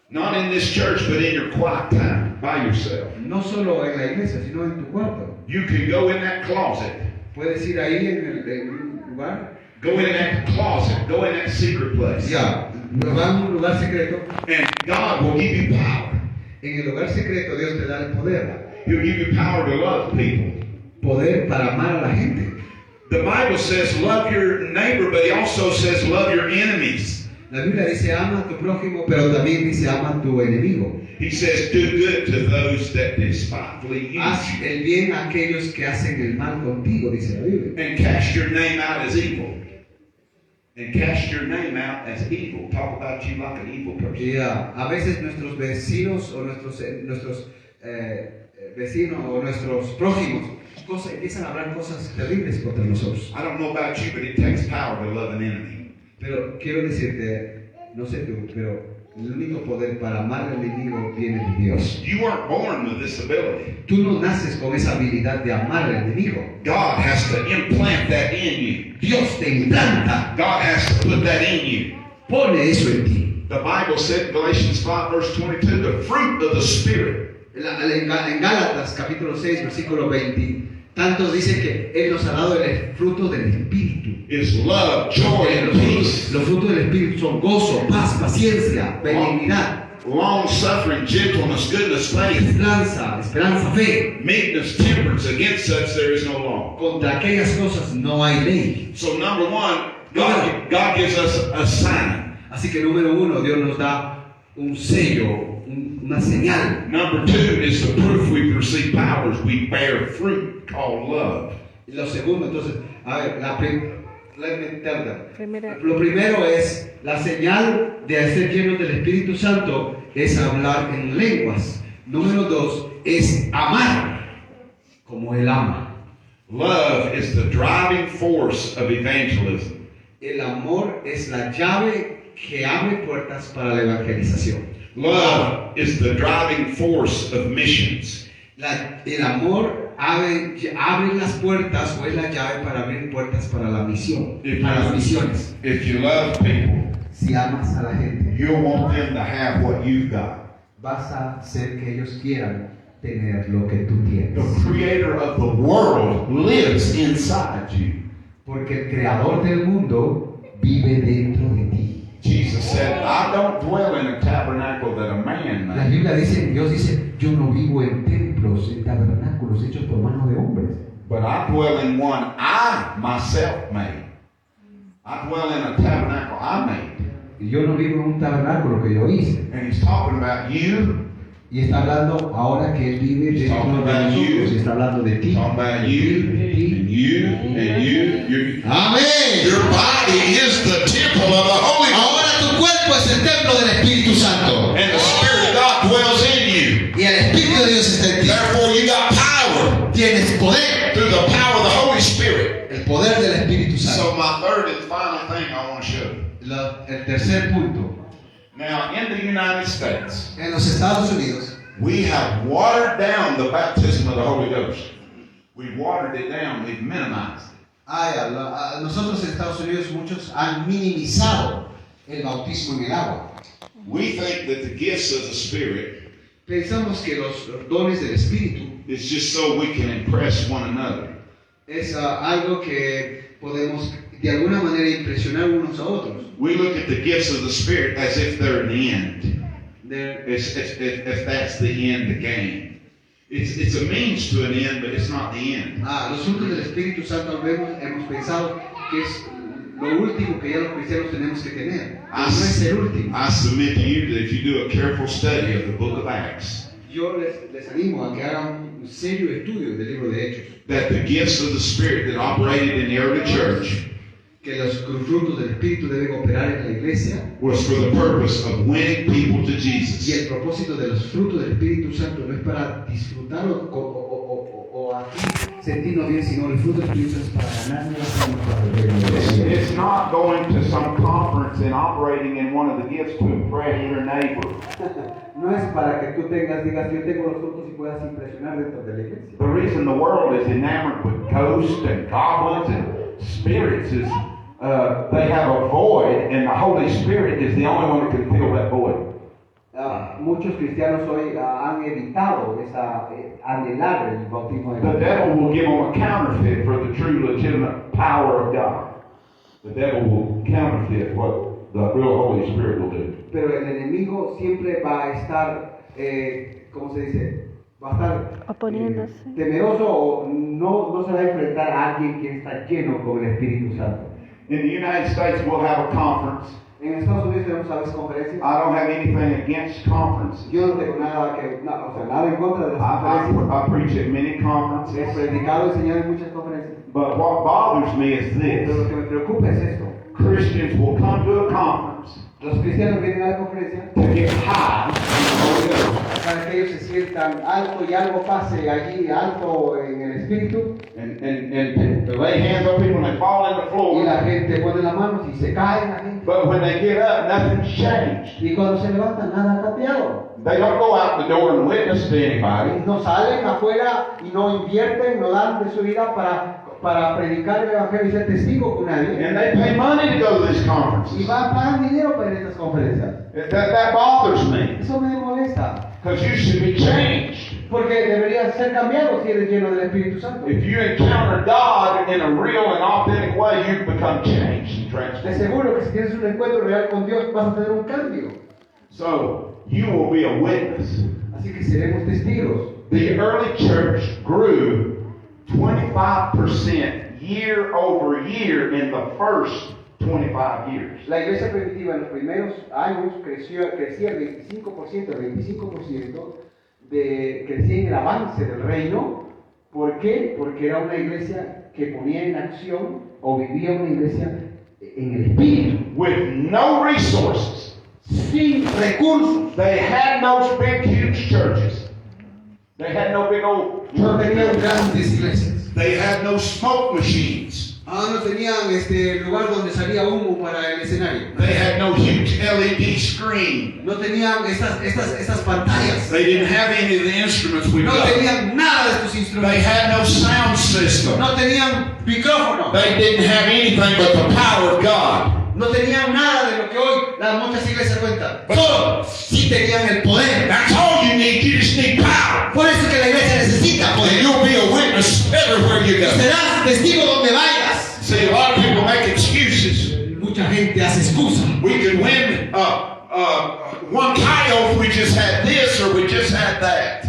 [SPEAKER 1] not in this church, but in your quiet time by yourself,
[SPEAKER 2] no solo en la iglesia, sino en tu cuarto.
[SPEAKER 1] you can go in that closet.
[SPEAKER 2] Puedes ir ahí en un lugar.
[SPEAKER 1] Go in that closet. Go in that secret place.
[SPEAKER 2] Ya, va a un lugar secreto.
[SPEAKER 1] And God will give you power.
[SPEAKER 2] En el lugar secreto Dios te da el poder.
[SPEAKER 1] He'll give you power to love people.
[SPEAKER 2] Poder para amar a la gente.
[SPEAKER 1] The Bible says love your neighbor, but He also says love your enemies.
[SPEAKER 2] La Biblia dice ama a tu prójimo, pero también dice ama a tu enemigo.
[SPEAKER 1] He says do good to those that despitefully use
[SPEAKER 2] Haz
[SPEAKER 1] you.
[SPEAKER 2] el bien a aquellos que hacen el mal contigo, dice la Biblia.
[SPEAKER 1] And cast your name out as evil. And cast your name out as evil. Talk about you like an evil person.
[SPEAKER 2] Ya, a veces nuestros vecinos o nuestros vecinos o nuestros prójimos empiezan a hablar cosas terribles contra nosotros.
[SPEAKER 1] I don't know about you, but it takes power to love an enemy.
[SPEAKER 2] Pero quiero decirte, no sé tú, pero el único poder para amar al enemigo viene de Dios.
[SPEAKER 1] You weren't born with this ability.
[SPEAKER 2] Tú no naces con esa habilidad de amar al enemigo.
[SPEAKER 1] God has to implant that in you.
[SPEAKER 2] Dios te implanta,
[SPEAKER 1] God has to put that in you.
[SPEAKER 2] pone eso en ti.
[SPEAKER 1] The Bible said in Galatians 5 verse 22, the fruit of the Spirit.
[SPEAKER 2] En Gálatas capítulo 6 versículo 20, tantos dicen que Él nos ha dado el fruto del Espíritu.
[SPEAKER 1] Is love, joy, and peace,
[SPEAKER 2] Los frutos del Espíritu son gozo, paz, paciencia, benignidad,
[SPEAKER 1] long suffering, gentleness, goodness, faith,
[SPEAKER 2] esperanza, fe.
[SPEAKER 1] meekness, temperance. Against such there is no law.
[SPEAKER 2] Contra aquellas cosas no hay ley.
[SPEAKER 1] So number one, God gives us a sign.
[SPEAKER 2] Así que número uno, Dios nos da un sello, una señal.
[SPEAKER 1] Number two is the proof we receive powers. We bear fruit called love.
[SPEAKER 2] Y lo segundo, entonces, a ver, lo primero es la señal de ser llenos del Espíritu Santo es hablar en lenguas. Número dos es amar como Él ama.
[SPEAKER 1] Love is the driving force of evangelism.
[SPEAKER 2] El amor es la llave que abre puertas para la evangelización.
[SPEAKER 1] Love is the driving force of missions.
[SPEAKER 2] El amor abre las puertas o es la llave para abrir puertas para la misión, para las misiones.
[SPEAKER 1] If you love people,
[SPEAKER 2] Si amas a la gente,
[SPEAKER 1] you'll want them to have what you've got.
[SPEAKER 2] vas a hacer que ellos quieran tener lo que tú tienes.
[SPEAKER 1] The creator of the world lives inside you.
[SPEAKER 2] Porque el creador del mundo vive dentro de ti.
[SPEAKER 1] Jesus said, I don't dwell in a tabernacle that a man
[SPEAKER 2] La
[SPEAKER 1] made.
[SPEAKER 2] Biblia dice, Dios dice, yo no vivo en templos, en tabernáculos hechos por mano de hombres.
[SPEAKER 1] But I dwell in one I myself made. I dwell in a tabernacle I made.
[SPEAKER 2] Y yo no vivo en un tabernáculo que yo hice.
[SPEAKER 1] And he's talking about you.
[SPEAKER 2] Y está hablando ahora que Él vive dentro de nosotros. Y está hablando de ti.
[SPEAKER 1] Talking about you, and you, and you.
[SPEAKER 2] Amén.
[SPEAKER 1] Your body is the temple of the Holy Ghost.
[SPEAKER 2] Ahora tu cuerpo es el templo del Espíritu Santo.
[SPEAKER 1] And the Spirit of God dwells in you.
[SPEAKER 2] Y el Espíritu de Dios está en ti.
[SPEAKER 1] Therefore you got power
[SPEAKER 2] Tienes poder.
[SPEAKER 1] through the power of the Holy Spirit.
[SPEAKER 2] El poder del Espíritu Santo.
[SPEAKER 1] So my third and final thing I want to show you.
[SPEAKER 2] El tercer punto.
[SPEAKER 1] Now in the United States,
[SPEAKER 2] En los Estados Unidos,
[SPEAKER 1] we have watered down the baptism of the Holy Ghost. We've watered it down, we've minimized it.
[SPEAKER 2] nosotros en Estados Unidos muchos han minimizado el bautismo en el agua.
[SPEAKER 1] We think that the gifts of the Spirit
[SPEAKER 2] Pensamos que los dones del Espíritu
[SPEAKER 1] is just so we can impress one another.
[SPEAKER 2] Es algo que podemos de alguna manera impresionar unos a otros.
[SPEAKER 1] We look at the gifts of the Spirit as if they're an end. If that's the end game. It's a means to an end, but it's not the end.
[SPEAKER 2] Los frutos del Espíritu Santo hemos pensado que es lo último que ya los cristianos tenemos que tener. No es el último.
[SPEAKER 1] I submit to you that if you do a careful study of the book of Acts,
[SPEAKER 2] yo les animo a que hagan un serio estudio del libro de Hechos.
[SPEAKER 1] That the gifts of the Spirit that operated in the early church,
[SPEAKER 2] que los frutos del Espíritu deben operar en la iglesia,
[SPEAKER 1] was for the purpose of winning people to Jesus.
[SPEAKER 2] Y el propósito de los frutos del Espíritu Santo no es para disfrutar o aquí sentirnos bien, sino el fruto del Espíritu Santo es para ganar nuevas.
[SPEAKER 3] It's not going to some conference and operating in one of the gifts to impress your neighbor.
[SPEAKER 2] No es para que tú digas, yo tengo los frutos y puedas impresionar dentro de la iglesia.
[SPEAKER 3] The reason the world is enamored with ghosts and goblins and spirits is they have a void, and the Holy Spirit is the only one that can fill that void.
[SPEAKER 2] Muchos cristianos hoy han evitado anhelar el bautismo de
[SPEAKER 3] The devil will give them a counterfeit for the true, legitimate power of God. The devil will counterfeit what the real Holy Spirit will do.
[SPEAKER 2] Pero el enemigo siempre va a estar, ¿cómo se dice? Va a estar
[SPEAKER 4] oponiéndose.
[SPEAKER 2] Temeroso o no se va a enfrentar a alguien que está lleno con el Espíritu Santo.
[SPEAKER 3] In the United States, we'll have a conference.
[SPEAKER 2] En Estados Unidos tenemos a veces conferencias.
[SPEAKER 3] I don't have anything against conferences.
[SPEAKER 2] Yo no tengo nada en contra de las conferencias.
[SPEAKER 3] I preach at many conferences.
[SPEAKER 2] He predicado y enseñado en muchas conferencias.
[SPEAKER 3] But what bothers me is
[SPEAKER 2] Pero lo
[SPEAKER 3] this.
[SPEAKER 2] que me preocupa es esto.
[SPEAKER 3] Christians will come to a conference
[SPEAKER 2] Los cristianos vienen a la conferencia
[SPEAKER 3] to get high
[SPEAKER 2] para que ellos se sientan alto y algo pase allí alto en el espíritu.
[SPEAKER 3] and they lay hands on people and they fall on the
[SPEAKER 2] Y
[SPEAKER 3] floor.
[SPEAKER 2] la gente pone las manos y se cae la gente.
[SPEAKER 3] But when they get up, nothing's changed.
[SPEAKER 2] Y cuando se levantan, nada ha cambiado.
[SPEAKER 3] They don't go out the door and witness to anybody.
[SPEAKER 2] No salen afuera y no invierten, no dan de su vida para predicar el evangelio y ser testigo con nadie.
[SPEAKER 3] And they pay money to go to these
[SPEAKER 2] Y
[SPEAKER 3] conferences.
[SPEAKER 2] pagan dinero para ir a estas conferencias.
[SPEAKER 3] That bothers me.
[SPEAKER 2] Eso me molesta.
[SPEAKER 3] Because you should be changed.
[SPEAKER 2] Porque deberías ser cambiado si eres lleno del Espíritu Santo.
[SPEAKER 3] If you encounter God in a real and authentic way, you become changed and
[SPEAKER 2] Te
[SPEAKER 3] transformed.
[SPEAKER 2] aseguro que si tienes un encuentro real con Dios vas a tener un cambio.
[SPEAKER 3] So, you will be a witness.
[SPEAKER 2] Así que seremos testigos.
[SPEAKER 3] The early church grew 25% year over year in the first 25 years.
[SPEAKER 2] La iglesia primitiva en los primeros años crecía el 25%, crecía en el avance del reino. ¿Por qué? Porque era una iglesia que ponía en acción o vivía una iglesia en el espíritu.
[SPEAKER 3] With no resources.
[SPEAKER 2] Sin recursos.
[SPEAKER 3] They had no big, huge churches. They had no big old
[SPEAKER 2] No tenían
[SPEAKER 3] churches.
[SPEAKER 2] grandes iglesias.
[SPEAKER 1] They had no smoke machines.
[SPEAKER 2] No tenían lugar donde salía humo para el escenario.
[SPEAKER 1] They had no huge LED screen.
[SPEAKER 2] No tenían estas pantallas.
[SPEAKER 1] They didn't have any of the instruments we
[SPEAKER 2] No
[SPEAKER 1] got.
[SPEAKER 2] tenían nada de estos
[SPEAKER 1] They
[SPEAKER 2] instrumentos.
[SPEAKER 1] had no sound system.
[SPEAKER 2] No tenían micrófono.
[SPEAKER 1] They didn't have anything but the power of God.
[SPEAKER 2] No tenían nada de lo que hoy las muchas iglesias cuentan. Solo sí tenían el poder.
[SPEAKER 1] That's all you need. You just need power.
[SPEAKER 2] Por eso que la iglesia necesita
[SPEAKER 1] And
[SPEAKER 2] poder.
[SPEAKER 1] you'll be a witness everywhere you go.
[SPEAKER 2] Serás testigo donde vayas.
[SPEAKER 1] See, a lot of people make excuses.
[SPEAKER 2] Mucha gente hace excusa.
[SPEAKER 1] We could win one title if we just had this or we just had that.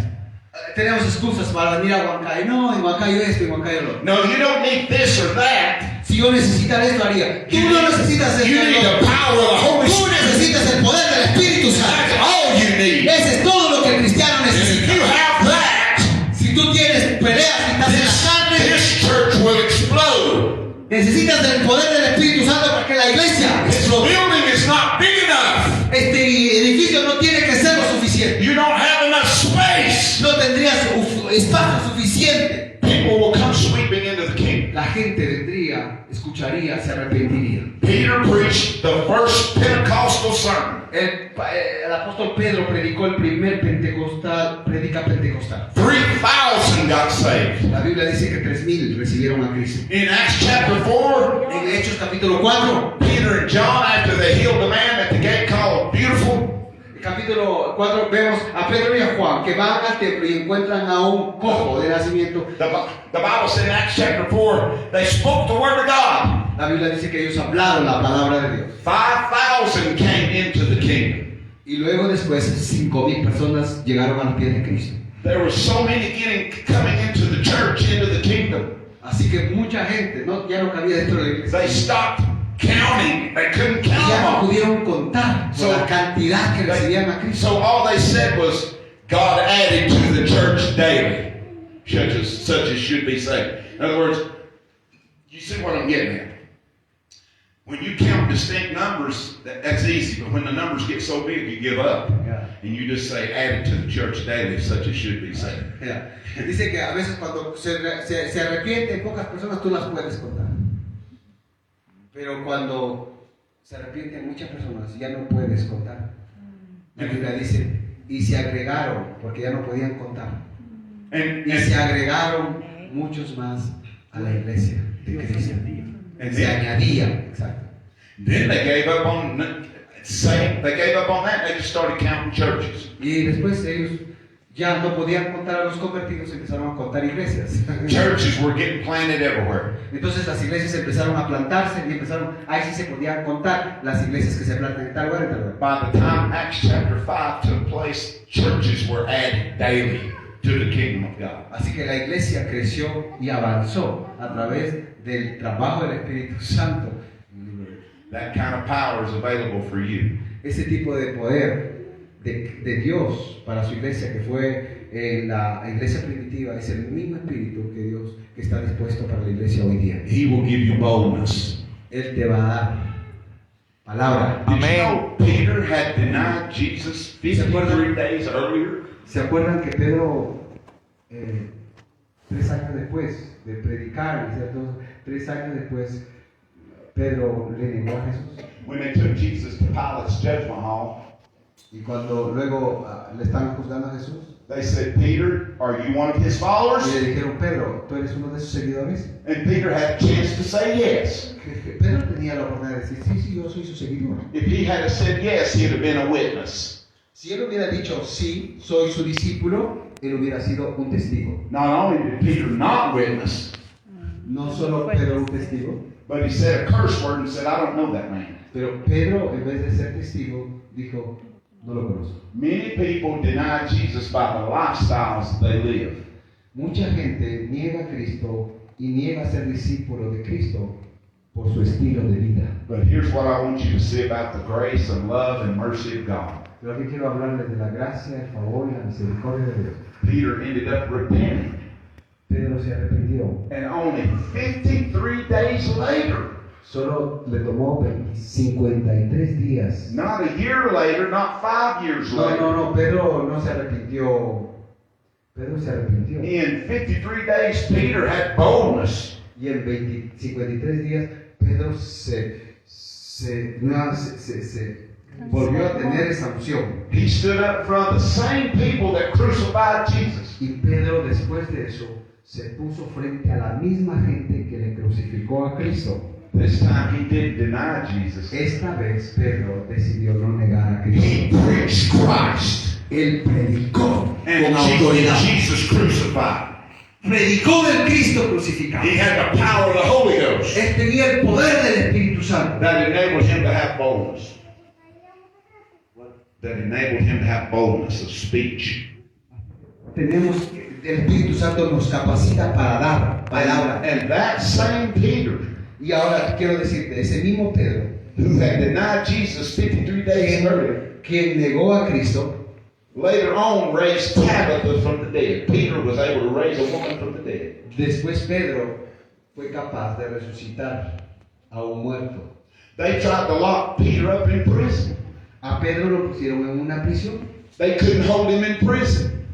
[SPEAKER 2] Tenemos excusas para venir a Huancayo. No, en Huancayo esto, en Huancayo lo otro.
[SPEAKER 1] No, you don't need this or that.
[SPEAKER 2] Si yo necesitara esto, haría. Tú no necesitas
[SPEAKER 1] You need
[SPEAKER 2] esto.
[SPEAKER 1] the power of the Holy
[SPEAKER 2] Tú
[SPEAKER 1] Spirit.
[SPEAKER 2] necesitas el poder del Espíritu
[SPEAKER 1] That's
[SPEAKER 2] Santo.
[SPEAKER 1] all you need.
[SPEAKER 2] Ese es todo lo que el cristiano
[SPEAKER 1] And if
[SPEAKER 2] necesita.
[SPEAKER 1] you have that,
[SPEAKER 2] Si tú tienes peleas y estás en la carne,
[SPEAKER 1] this church will explode.
[SPEAKER 2] necesitas el poder del Espíritu Santo para que la iglesia
[SPEAKER 1] This
[SPEAKER 2] explote.
[SPEAKER 1] building is not big enough.
[SPEAKER 2] Este edificio no tiene que ser lo suficiente.
[SPEAKER 1] You don't have enough space.
[SPEAKER 2] No tendrías espacio suficiente.
[SPEAKER 1] People will come sweeping into the kingdom.
[SPEAKER 2] La gente vendría, escucharía, se arrepentiría.
[SPEAKER 1] Peter preached the first Pentecostal sermon.
[SPEAKER 2] El apóstol Pedro predicó el primer predica pentecostal.
[SPEAKER 1] 3,000 got saved.
[SPEAKER 2] La Biblia dice que 3,000 recibieron a Cristo.
[SPEAKER 1] In Acts chapter 4,
[SPEAKER 2] En Hechos capítulo 4,
[SPEAKER 1] Peter and John, after they healed the man at the gate called Beautiful,
[SPEAKER 2] capítulo 4 vemos a Pedro y a Juan que van al templo y encuentran a un cojo de nacimiento.
[SPEAKER 1] The Bible said in Acts chapter 4, they spoke the word of God.
[SPEAKER 2] La Biblia dice que ellos hablaron la palabra de Dios.
[SPEAKER 1] 5,000 came into the kingdom.
[SPEAKER 2] Y luego después 5,000 personas llegaron a los pies de Cristo.
[SPEAKER 1] There were so many coming into the church, into the kingdom.
[SPEAKER 2] Así que mucha gente ya no cabía dentro de la iglesia.
[SPEAKER 1] They stopped counting. They couldn't
[SPEAKER 2] Y
[SPEAKER 1] count
[SPEAKER 2] ya no
[SPEAKER 1] them all.
[SPEAKER 2] pudieron contar la cantidad que recibían a Cristo.
[SPEAKER 1] So all they said was, God added to the church daily, such as should be saved. In other words, you see what I'm getting at? When you count distinct numbers, that's easy. But when the numbers get so big, you give up.
[SPEAKER 2] Yeah.
[SPEAKER 1] And you just say, added to the church daily, such as should be saved.
[SPEAKER 2] Yeah. Dice que a veces cuando se arrepienten pocas personas, tú las puedes contar. Pero cuando se arrepienten muchas personas, ya no puedes contar. La Biblia dice, y se agregaron, porque ya no podían contar. Y se agregaron muchos más a la iglesia de Cristo. Se añadían, exacto.
[SPEAKER 1] Then they gave up on that. They just started counting churches.
[SPEAKER 2] Y después ellos ya no podían contar a los convertidos, empezaron a contar iglesias.
[SPEAKER 1] Churches were getting planted everywhere.
[SPEAKER 2] Entonces las iglesias empezaron a plantarse y ahí sí se podían contar las iglesias que se plantan en tal lugar, en tal lugar.
[SPEAKER 1] By the time Acts chapter 5 took place, churches were added daily to the kingdom of God.
[SPEAKER 2] Así que la iglesia creció y avanzó a través del trabajo del Espíritu Santo.
[SPEAKER 1] That kind of power is available for you.
[SPEAKER 2] Ese tipo de poder de Dios para su iglesia, que fue la iglesia primitiva, es el mismo espíritu que está dispuesto para la iglesia hoy día.
[SPEAKER 1] He will give you boldness.
[SPEAKER 2] Él te va a dar palabra.
[SPEAKER 1] Did you know Peter had denied Jesus 53 days earlier?
[SPEAKER 2] ¿Se acuerdan que Pedro, 3 años después de predicar, ¿cierto? 3 años después, Pedro le negó a Jesús?
[SPEAKER 1] When they took Jesus to Pilate's judgment hall,
[SPEAKER 2] Y cuando luego le estaban juzgando a Jesús,
[SPEAKER 1] they said, Peter, are you one of his
[SPEAKER 2] y
[SPEAKER 1] followers?
[SPEAKER 2] le dijeron, Pedro, ¿tú eres uno de sus seguidores?
[SPEAKER 1] And Peter had a chance to say yes.
[SPEAKER 2] Pedro tenía la oportunidad de decir, sí, yo soy su seguidor.
[SPEAKER 1] If he had said yes, he'd have been a witness.
[SPEAKER 2] Si él hubiera dicho, sí, soy su discípulo, él hubiera sido un testigo.
[SPEAKER 1] Not only did Peter not witness,
[SPEAKER 2] No solo Pedro un testigo,
[SPEAKER 1] but he said a curse word and said, I don't know that man.
[SPEAKER 2] pero Pedro, en vez de ser testigo, dijo, no lo conozco.
[SPEAKER 1] Many people deny Jesus by the lifestyles they live.
[SPEAKER 2] Mucha gente niega a Cristo y niega ser discípulo de Cristo por su estilo de vida.
[SPEAKER 1] But here's what I want you to see about the grace and love and mercy of God.
[SPEAKER 2] Pero aquí quiero hablarles de la gracia, el favor y la misericordia de Dios.
[SPEAKER 1] Peter ended up repenting.
[SPEAKER 2] Pedro se arrepintió.
[SPEAKER 1] And only 53 days later,
[SPEAKER 2] Solo le tomó 53 días.
[SPEAKER 1] not a year later, not 5 years later,
[SPEAKER 2] No, Pedro no se arrepintió. Pedro se arrepintió.
[SPEAKER 1] in 53 days, Peter had boldness.
[SPEAKER 2] Y en 53 días, Pedro se volvió a tener esa unción.
[SPEAKER 1] He stood up in front of the same people that crucified Jesus.
[SPEAKER 2] Y Pedro, después de eso, se puso frente a la misma gente que le crucificó a Cristo.
[SPEAKER 1] This time he didn't deny Jesus.
[SPEAKER 2] Esta vez Pedro decidió no negar a
[SPEAKER 1] He
[SPEAKER 2] Cristo.
[SPEAKER 1] preached Christ
[SPEAKER 2] Él predicó
[SPEAKER 1] and
[SPEAKER 2] con autoridad.
[SPEAKER 1] Jesus crucified.
[SPEAKER 2] Predicó del Cristo crucificado.
[SPEAKER 1] He had the power of the Holy Ghost
[SPEAKER 2] Él tenía el poder del Espíritu Santo.
[SPEAKER 1] that enabled him to have boldness. That enabled him to have boldness of speech.
[SPEAKER 2] Tenemos, el Espíritu Santo nos capacita para dar palabra.
[SPEAKER 1] And that same Peter,
[SPEAKER 2] Y ahora quiero decirte, ese mismo Pedro,
[SPEAKER 1] who had denied Jesus 53 days earlier,
[SPEAKER 2] quien negó a Cristo,
[SPEAKER 1] later on raised Tabitha from the dead. Peter was able to raise a woman from the dead.
[SPEAKER 2] después Pedro fue capaz de resucitar a un muerto.
[SPEAKER 1] They tried to lock Peter up in prison.
[SPEAKER 2] A Pedro lo pusieron en una prisión.
[SPEAKER 1] They couldn't hold him in prison.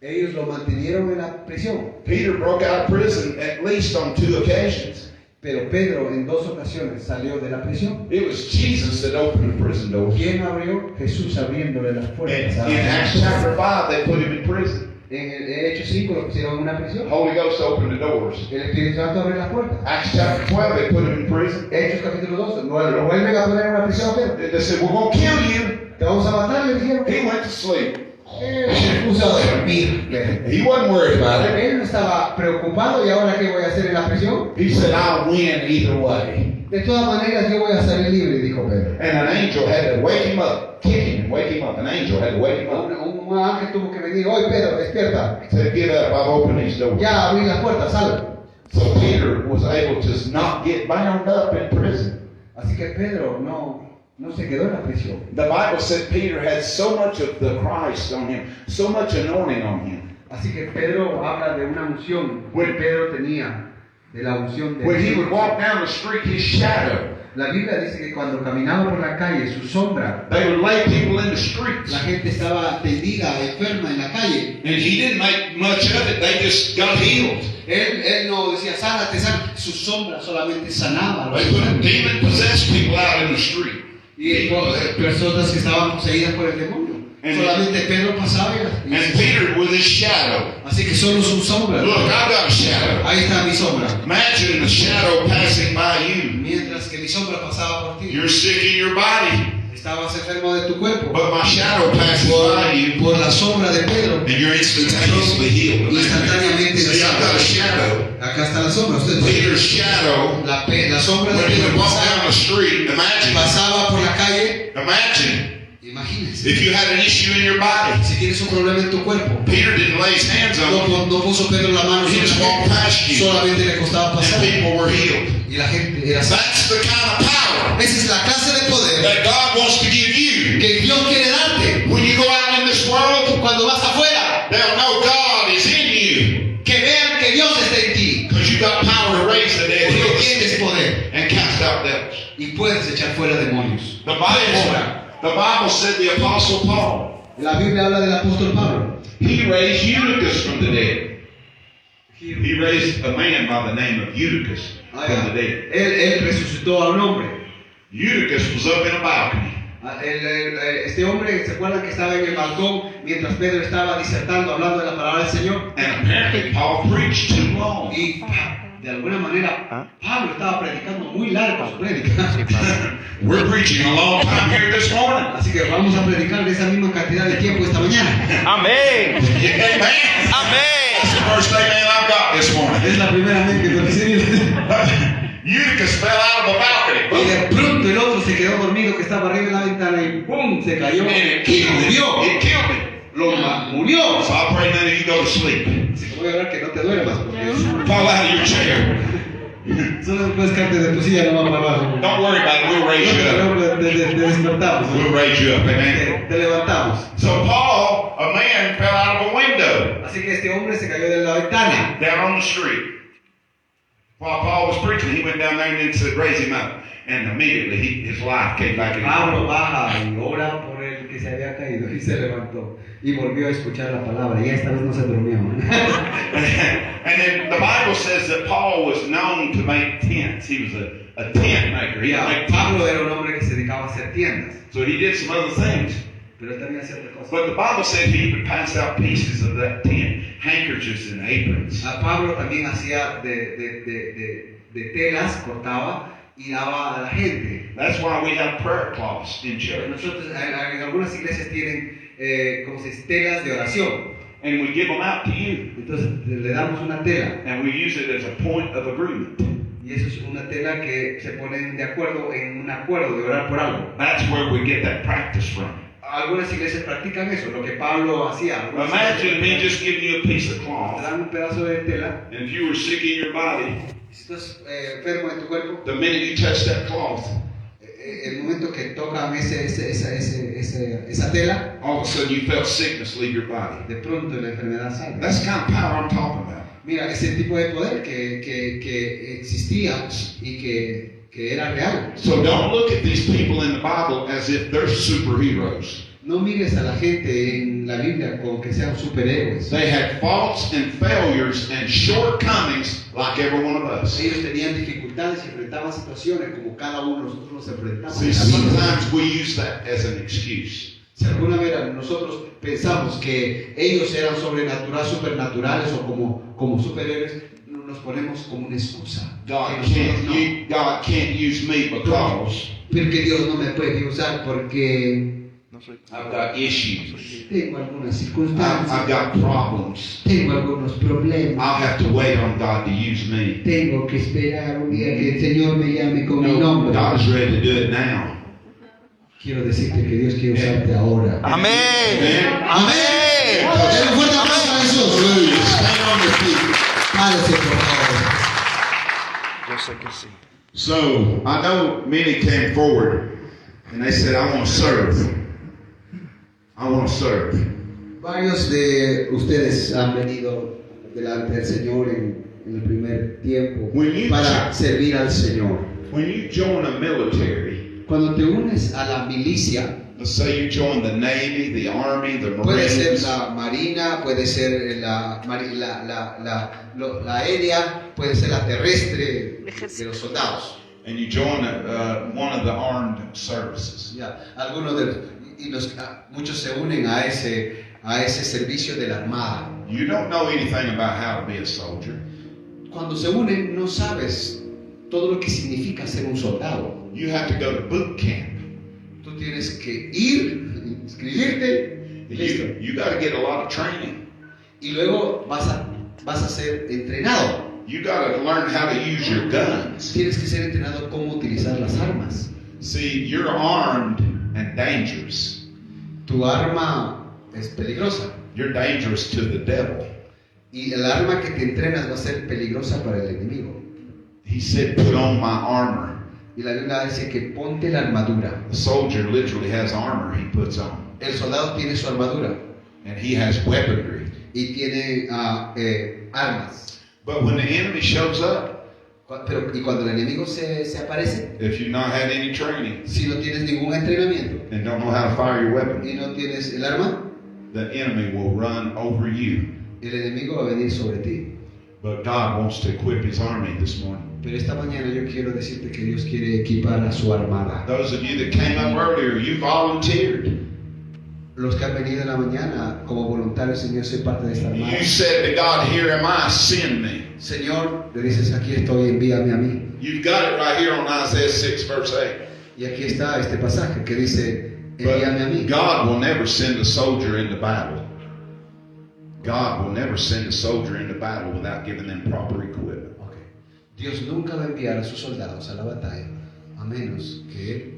[SPEAKER 2] Ellos lo mantenieron en la prisión.
[SPEAKER 1] Peter broke out of prison at least on 2 occasions.
[SPEAKER 2] Pero Pedro en 2 ocasiones salió de la prisión.
[SPEAKER 1] It was Jesus that opened the prison door.
[SPEAKER 2] ¿Quién abrió? Jesús abriéndole las puertas.
[SPEAKER 1] In Acts chapter 5, they put him in prison.
[SPEAKER 2] En el Hechos 5 lo pusieron en una prisión.
[SPEAKER 1] Holy Ghost opened the doors.
[SPEAKER 2] El Espíritu Santo abre las puertas.
[SPEAKER 1] Acts chapter 12, they put him in prison.
[SPEAKER 2] Hechos capítulo 12, lo vuelven a poner en una prisión.
[SPEAKER 1] They said, we're going to kill you.
[SPEAKER 2] Te vamos a matar, le dijeron.
[SPEAKER 1] He went to sleep.
[SPEAKER 2] Se puso a dormir.
[SPEAKER 1] He wasn't worried about it.
[SPEAKER 2] Él no estaba preocupado. ¿Y ahora qué voy a hacer en la prisión?
[SPEAKER 1] He said, I'll win either way.
[SPEAKER 2] De todas maneras, yo voy a salir libre, dijo Pedro.
[SPEAKER 1] And an angel had to wake him up, kick him and wake him up. An angel had to wake him up.
[SPEAKER 2] Un ángel tuvo que venir. Oye, Pedro, despierta.
[SPEAKER 1] He said, get up, I've opened these doors.
[SPEAKER 2] Ya abrí las puertas, sal.
[SPEAKER 1] So Peter was able to not get bound up in prison.
[SPEAKER 2] Así que Pedro no se quedó en la prisión.
[SPEAKER 1] The Bible said Peter had so much of the Christ on him, so much anointing on him.
[SPEAKER 2] Así que Pedro habla de una unción que Pedro tenía, de la unción de
[SPEAKER 1] When he would walk down the street, his shadow.
[SPEAKER 2] La Biblia dice que cuando caminaba por la calle, su sombra,
[SPEAKER 1] They would lay people in the streets.
[SPEAKER 2] la gente estaba tendida, enferma en la calle.
[SPEAKER 1] And he didn't make much of it, they just got healed.
[SPEAKER 2] Él no decía, sánate, sánate. Su sombra solamente sanaba.
[SPEAKER 1] They put demon-possessed people out in the street.
[SPEAKER 2] Y personas que estaban poseídas por el demonio. Solamente Pedro pasaba y
[SPEAKER 1] And Peter with his shadow.
[SPEAKER 2] así que solo su sombra.
[SPEAKER 1] Look, I've got a shadow.
[SPEAKER 2] Ahí está mi sombra.
[SPEAKER 1] Imagine the shadow passing by you.
[SPEAKER 2] Mientras que mi sombra pasaba por ti.
[SPEAKER 1] You're sick in your body,
[SPEAKER 2] Estabas enfermo de tu cuerpo.
[SPEAKER 1] but my shadow passes by you,
[SPEAKER 2] Por la sombra de Pedro.
[SPEAKER 1] and you're instantaneously healed.
[SPEAKER 2] Instantáneamente.
[SPEAKER 1] See, I've got a shadow.
[SPEAKER 2] Acá está la sombra. Usted
[SPEAKER 1] Peter's shadow,
[SPEAKER 2] la sombra de
[SPEAKER 1] when he
[SPEAKER 2] Pedro
[SPEAKER 1] would walk down the street, imagine,
[SPEAKER 2] pasaba por la calle.
[SPEAKER 1] imagine
[SPEAKER 2] Imagínense.
[SPEAKER 1] if you had an issue in your body.
[SPEAKER 2] Si tienes un problema en tu cuerpo.
[SPEAKER 1] Peter didn't lay his hands on you,
[SPEAKER 2] No puso Pedro la mano
[SPEAKER 1] he just walked past you,
[SPEAKER 2] solamente le costaba
[SPEAKER 1] and
[SPEAKER 2] pasar.
[SPEAKER 1] people were healed.
[SPEAKER 2] Y la gente era así.
[SPEAKER 1] That's the kind of power
[SPEAKER 2] Esa es la clase de poder
[SPEAKER 1] that God wants to give you.
[SPEAKER 2] que Dios quiere darte.
[SPEAKER 1] When you go out in this world,
[SPEAKER 2] Cuando vas afuera,
[SPEAKER 1] they'll know God is in you,
[SPEAKER 2] que vean que Dios está en ti.
[SPEAKER 1] because you got power to raise the dead,
[SPEAKER 2] Porque
[SPEAKER 1] heal the
[SPEAKER 2] tienes
[SPEAKER 1] sick,
[SPEAKER 2] poder
[SPEAKER 1] and cast out devils.
[SPEAKER 2] y puedes echar fuera demonios.
[SPEAKER 1] The Bible said the Apostle Paul,
[SPEAKER 2] La Biblia habla del apóstol Pablo.
[SPEAKER 1] he raised Eutychus from the dead. He raised a man by the name of Eutychus from the dead.
[SPEAKER 2] Él resucitó a un hombre.
[SPEAKER 1] Eutychus was up in a balcony.
[SPEAKER 2] Este hombre, ¿se acuerdan que estaba en el balcón mientras Pedro estaba disertando, hablando de la palabra del Señor?
[SPEAKER 1] And apparently Paul preached too long.
[SPEAKER 2] Y de alguna manera Pablo estaba predicando muy largo su prédica.
[SPEAKER 1] We're preaching a long time here this morning.
[SPEAKER 2] Así que vamos a predicar de esa misma cantidad de tiempo esta mañana.
[SPEAKER 4] Amén.
[SPEAKER 1] Amen.
[SPEAKER 4] Amén.
[SPEAKER 1] That's the first amen I've got this morning.
[SPEAKER 2] Es la primera vez que lo recibí.
[SPEAKER 1] Eutychus fell out of a
[SPEAKER 2] Y
[SPEAKER 1] balcony.
[SPEAKER 2] de pronto el otro se quedó dormido que estaba arriba de la ventana y ¡pum! Se cayó
[SPEAKER 1] And it
[SPEAKER 2] y
[SPEAKER 1] killed
[SPEAKER 2] murió.
[SPEAKER 1] him. It killed him.
[SPEAKER 2] Murió.
[SPEAKER 1] So I pray none of you go to sleep.
[SPEAKER 2] Así que voy a hablar que no te duermas porque
[SPEAKER 1] Fall out of your chair.
[SPEAKER 2] solo después caerte de tu silla no va para abajo.
[SPEAKER 1] Don't worry about it. We'll raise you up.
[SPEAKER 2] Te despertamos.
[SPEAKER 1] We'll raise you up. Amen.
[SPEAKER 2] Te levantamos.
[SPEAKER 1] So Paul, a man, fell out of a window
[SPEAKER 2] Así que este hombre se cayó de la ventana.
[SPEAKER 1] down on the street. While Paul was preaching, he went down there and then said, raise him up. And immediately his life came back in.
[SPEAKER 2] Pablo baja y ora por el que se había caído y se levantó y volvió a escuchar la palabra y esta vez no se durmió.
[SPEAKER 1] And then the Bible says that Paul was known to make tents. He was a tent maker. He would make
[SPEAKER 2] Pablo
[SPEAKER 1] tents.
[SPEAKER 2] era un hombre que se dedicaba a hacer tiendas,
[SPEAKER 1] So he did some other things.
[SPEAKER 2] pero él también hacía otra cosa.
[SPEAKER 1] But the Bible said he would pass out pieces of that tent, handkerchiefs and aprons.
[SPEAKER 2] A Pablo también hacía de telas, cortaba y daba a la gente.
[SPEAKER 1] That's why we have prayer cloths in church.
[SPEAKER 2] Nosotros en algunas iglesias tienen como se dice, telas de oración.
[SPEAKER 1] And we give them out to you.
[SPEAKER 2] Entonces le damos una tela
[SPEAKER 1] And we use it as a point of agreement.
[SPEAKER 2] y eso es una tela que se ponen de acuerdo en un acuerdo de orar por algo.
[SPEAKER 1] That's where we get that practice from.
[SPEAKER 2] Algunas iglesias practican eso, lo que Pablo hacía. Algunas
[SPEAKER 1] Imagine me
[SPEAKER 2] iglesias
[SPEAKER 1] just giving you a piece of
[SPEAKER 2] te
[SPEAKER 1] cloth.
[SPEAKER 2] dan un pedazo de tela.
[SPEAKER 1] And if you were sick in your body,
[SPEAKER 2] Si estás enfermo en tu cuerpo,
[SPEAKER 1] the minute you touch that cloth,
[SPEAKER 2] el momento que tocan esa tela,
[SPEAKER 1] all of a sudden you felt sickness leave your body.
[SPEAKER 2] de pronto la enfermedad sale.
[SPEAKER 1] That's the kind of power I'm talking about.
[SPEAKER 2] Mira, ese tipo de poder que existía y que era real.
[SPEAKER 1] So don't look at these people in the Bible as if they're superheroes.
[SPEAKER 2] No mires a la gente en la Biblia como que sean superhéroes.
[SPEAKER 1] They had faults and failures and shortcomings like every one of us.
[SPEAKER 2] Ellos tenían dificultades y enfrentaban situaciones como cada uno de nosotros nos enfrentamos
[SPEAKER 1] See,
[SPEAKER 2] en la vida.
[SPEAKER 1] sometimes we use that as an excuse.
[SPEAKER 2] Si alguna vez nosotros pensamos que ellos eran sobrenaturales, supernaturales o como superhéroes, nos ponemos como una excusa.
[SPEAKER 1] God
[SPEAKER 2] Que
[SPEAKER 1] God can't use me because
[SPEAKER 2] porque Dios no me puede usar porque
[SPEAKER 1] I've got issues.
[SPEAKER 2] tengo algunas
[SPEAKER 1] I've
[SPEAKER 2] circunstancias,
[SPEAKER 1] got problems.
[SPEAKER 2] tengo algunos problemas.
[SPEAKER 1] I'll have to wait on God to use me.
[SPEAKER 2] Tengo que esperar un día que el Señor me llame con mi
[SPEAKER 1] No,
[SPEAKER 2] nombre.
[SPEAKER 1] God's ready to do it now.
[SPEAKER 2] Quiero decirte que Dios quiere usarte ahora.
[SPEAKER 4] Amén.
[SPEAKER 2] Amén.
[SPEAKER 4] Amén.
[SPEAKER 2] Un fuerte aplauso a Jesús.
[SPEAKER 1] Hallelujah. Stand on your feet.
[SPEAKER 2] Párese, por favor.
[SPEAKER 4] Yo sé que sí.
[SPEAKER 1] So I know many came forward and they said, I want to serve. I want to serve.
[SPEAKER 2] Varios de ustedes han venido delante del Señor en el primer tiempo para servir al Señor.
[SPEAKER 1] When you join a military,
[SPEAKER 2] Cuando te unes a la milicia,
[SPEAKER 1] let's say you join the Navy, the Army, the
[SPEAKER 2] puede ser
[SPEAKER 1] Marines,
[SPEAKER 2] la marina, puede ser la aérea, puede ser la terrestre de los soldados.
[SPEAKER 1] and you join one of the armed services.
[SPEAKER 2] Ya, algunos de muchos se unen a ese servicio de la armada.
[SPEAKER 1] You don't know anything about how to be a soldier.
[SPEAKER 2] Cuando se unen no sabes todo lo que significa ser un soldado.
[SPEAKER 1] You have to go to boot camp.
[SPEAKER 2] Tú tienes que ir, inscribirte, listo.
[SPEAKER 1] You got to get a lot of training.
[SPEAKER 2] Y luego vas a ser entrenado.
[SPEAKER 1] You got to learn how to use your guns.
[SPEAKER 2] Tienes que ser entrenado cómo utilizar las armas.
[SPEAKER 1] See, you're armed and dangerous.
[SPEAKER 2] Tu arma es peligrosa.
[SPEAKER 1] You're dangerous to the devil.
[SPEAKER 2] Y el arma que te entrenas va a ser peligrosa para el enemigo.
[SPEAKER 1] He said, put on my armor.
[SPEAKER 2] Y la Biblia dice que ponte la armadura.
[SPEAKER 1] The soldier literally has armor he puts on.
[SPEAKER 2] El soldado tiene su armadura
[SPEAKER 1] And he has weaponry.
[SPEAKER 2] y tiene armas.
[SPEAKER 1] But when the enemy shows up,
[SPEAKER 2] Y cuando el enemigo se aparece,
[SPEAKER 1] if you've not had any training
[SPEAKER 2] si no tienes ningún entrenamiento
[SPEAKER 1] and don't know how to fire your weapon,
[SPEAKER 2] y no tienes el arma,
[SPEAKER 1] the enemy will run over you.
[SPEAKER 2] el enemigo va a venir sobre ti.
[SPEAKER 1] But God wants to equip his army this morning.
[SPEAKER 2] Pero esta mañana yo quiero decirte que Dios quiere equipar a su armada.
[SPEAKER 1] Those of you that came up earlier, you volunteered.
[SPEAKER 2] Los que han venido en la mañana como voluntarios, Señor, soy parte de esta armada.
[SPEAKER 1] You said to God, here am I, send me.
[SPEAKER 2] Señor, le dices, aquí estoy, envíame a mí.
[SPEAKER 1] You've got it right here on Isaiah 6 verse 8.
[SPEAKER 2] Y aquí está este pasaje que dice, envíame a mí.
[SPEAKER 1] But God will never send a soldier into battle. God will never send a soldier into battle without giving them proper equipment.
[SPEAKER 2] Okay. Dios nunca va a enviar a sus soldados a la batalla a menos que Él